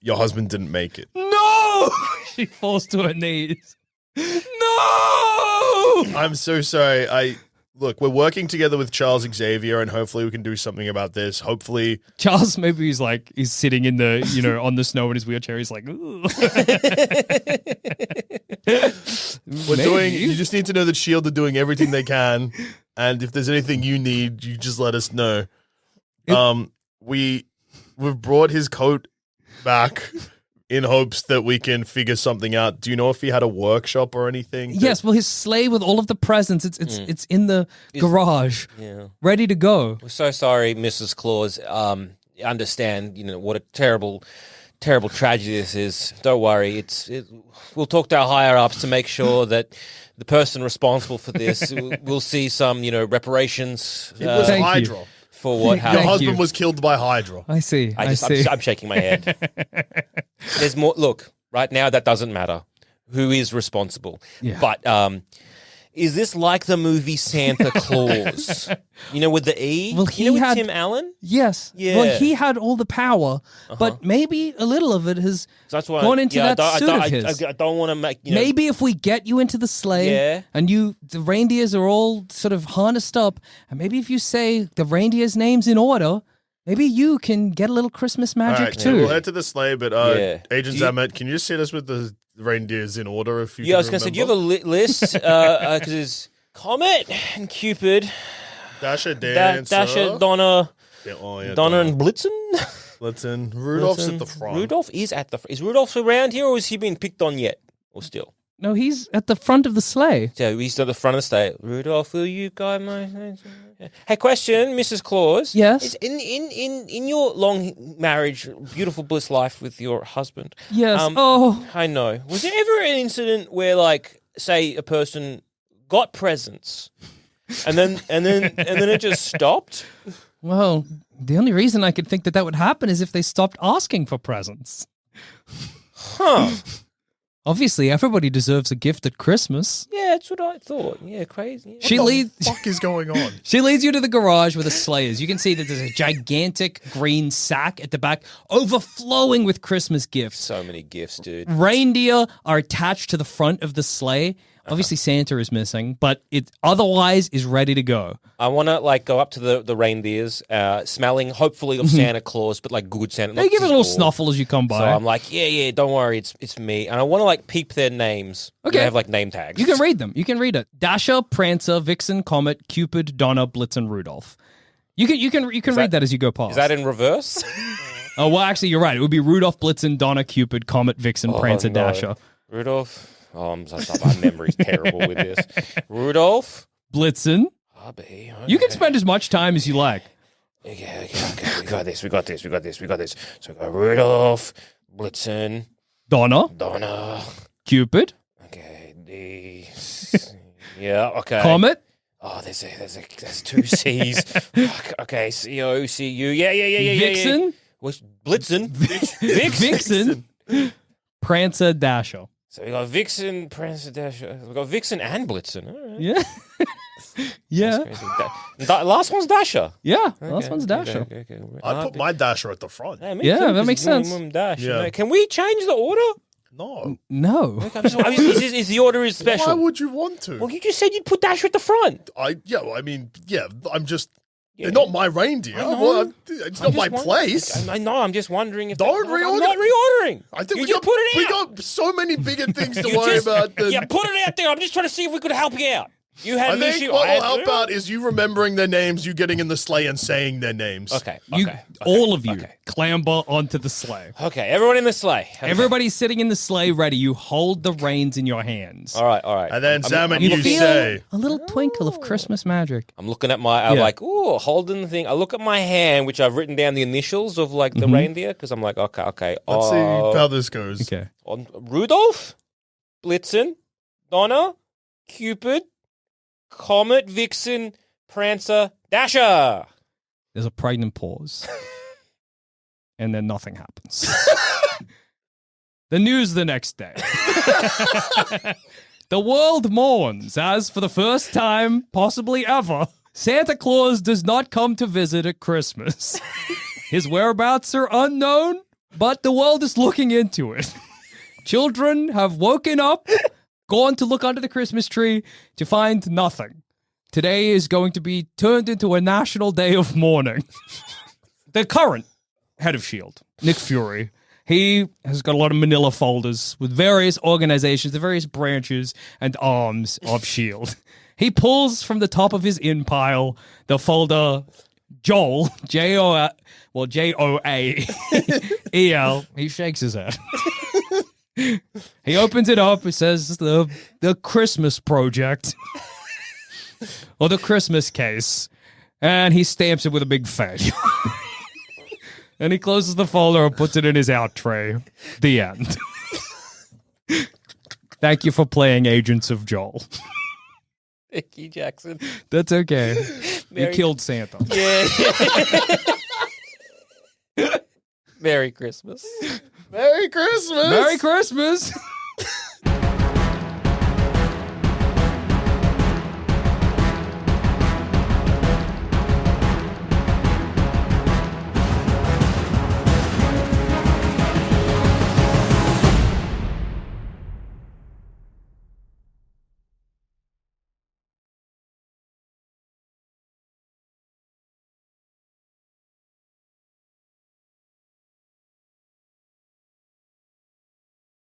your husband didn't make it. No! She falls to her knees. No! I'm so sorry. Look, we're working together with Charles Xavier, and hopefully we can do something about this. Hopefully, Charles, maybe he's sitting in the, on the snow in his wheelchair. He's like, "Ooh." you just need to know that S.H.I.E.L.D. are doing everything they can, and if there's anything you need, you just let us know. We've brought his coat back in hopes that we can figure something out. Do you know if he had a workshop or anything? Yes, well, his sleigh with all of the presents, it's in the garage, yeah. ready to go. We're so sorry, Mrs. Claus. Understand, what a terrible tragedy this is. Don't worry. We'll talk to our higher ups to make sure that the person responsible for this will see some, reparations. It was Thank you. Hydra. For what Your happened. Thank husband you. was killed by Hydra. I see. I'm shaking my head. There's more. Look, right now that doesn't matter. Who is responsible? Yeah. But is this like the movie Santa Claus? With the E. Well, he with had- Tim Allen. Yes. Yeah. Well, he had all the power, but maybe a little of it has So that's why gone into that suit of his. I don't want to make. Maybe if we get you into the sleigh Yeah. and the reindeers are all sort of harnessed up, and maybe if you say the reindeers' names in order, maybe you can get a little Christmas All magic right, so too. we'll head to the sleigh, but Yeah. Agent Do you- Zammit, can you just hit us with the reindeers in order if you Yeah, I can was going to say, do you have a remember? list? Because it's Comet and Cupid, Dasher, Dancer. Dasher, Donna, Yeah, oh, yeah, Donna and Blitzen. Blitzen. Rudolph's Blitzen. at the front. Rudolph is at the front. Is Rudolph around here, or has he been picked on yet, or still? No, he's at the front of the sleigh. So he's at the front of the stage. Rudolph, will you guide my... Hey, question, Mrs. Claus. Yes? Is in your long marriage, beautiful bliss life with your husband. Yes. I know. Was there ever an incident where, like, say, a person got presents, and then it just stopped? Well, the only reason I could think that would happen is if they stopped asking for presents. Huh. Obviously, everybody deserves a gift at Christmas. Yeah, that's what I thought. Yeah, crazy. She What leads. the fuck is going on? She leads you to the garage where the sleigh is. You can see that there's a gigantic green sack at the back, overflowing with Christmas gifts. So many gifts, dude. Reindeer are attached to the front of the sleigh. Obviously, Santa is missing, but it otherwise is ready to go. I want to like go up to the reindeers, smelling hopefully of Santa Claus, but like good Santa. They not give it a little just snuffle as you come by. So I'm like, yeah, don't worry, it's me, and I want to like peep their names. Okay. They have like name tags. You can read them. You can read it. Dasher, Prancer, Vixen, Comet, Cupid, Donner, Blitzen, Rudolph. You can read that as you go past. Is that in reverse? Oh well, actually, you're right. It would be Rudolph, Blitzen, Donner, Cupid, Comet, Vixen, Prancer, no. Dasher, Rudolph. Oh, my memory's terrible with this. Rudolph. Blitzen. Okay. You can spend as much time as you like. Okay. We got this. So we got Rudolph, Blitzen, Donner, Cupid, okay, yeah, okay. Comet, Oh, there's two C's. Fuck, okay, C-O, C-U. Yeah. Vixen, What's Blitzen? Vixen, Prancer, Dasher. So we got Vixen, Prancer, Dasher. We got Vixen and Blitzen. All right. Yeah. Yeah. Crazy. Last one's Dasher. Yeah. Last one's Dasher. Okay. I'd put my Dasher at the front. Me Yeah, too, that 'cause makes it's sense. Dash, Yeah. you know. Can we change the order? No. No. Is the order is special? Why would you want to? Well, you just said you'd put Dasher at the front. I'm just. Yeah. They're not my reindeer. I know. Well, it's not my place. I know. I'm just wondering if Don't I'm reorder. not reordering. I think you we just put it we out. got so many bigger things to You worry just- about than. Yeah, put it out there. I'm just trying to see if we could help you out. You had I an think issue. what I will had- help out is you remembering their names, you getting in the sleigh and saying their names. Okay. All of you Okay. clamber onto the sleigh. Okay. Everyone in the sleigh. Okay. Everybody's sitting in the sleigh ready. You hold the reins in your hands. All right. And then Zammit, You you feel say, a little twinkle of Christmas magic. I'm looking at I'm Yeah. like, ooh, holding the thing. I look at my hand, which I've written down the initials of like the reindeer, because I'm like, okay. let's see how this goes. Okay. On Rudolph, Blitzen, Donner, Cupid, Comet, Vixen, Prancer, Dasher. There's a pregnant pause. And then nothing happens. The news the next day. The world mourns as, for the first time, possibly ever, Santa Claus does not come to visit at Christmas. His whereabouts are unknown, but the world is looking into it. Children have woken up, gone to look under the Christmas tree to find nothing. Today is going to be turned into a national day of mourning. The current head of S.H.I.E.L.D., Nick Fury, he has got a lot of manila folders with various organizations, the various branches and arms of S.H.I.E.L.D. He pulls from the top of his in pile the folder Joel, J-O-A, well, J-O-A-E-L. He shakes his head. He opens it up. It says the Christmas Project or the Christmas Case, and he stamps it with a big face. And he closes the folder and puts it in his out tray. The end. Thank you for playing Agents of Joel. Mickey Jackson. That's okay. You Merry- killed Santa. Yeah. Merry Christmas. Merry Christmas! Merry Christmas!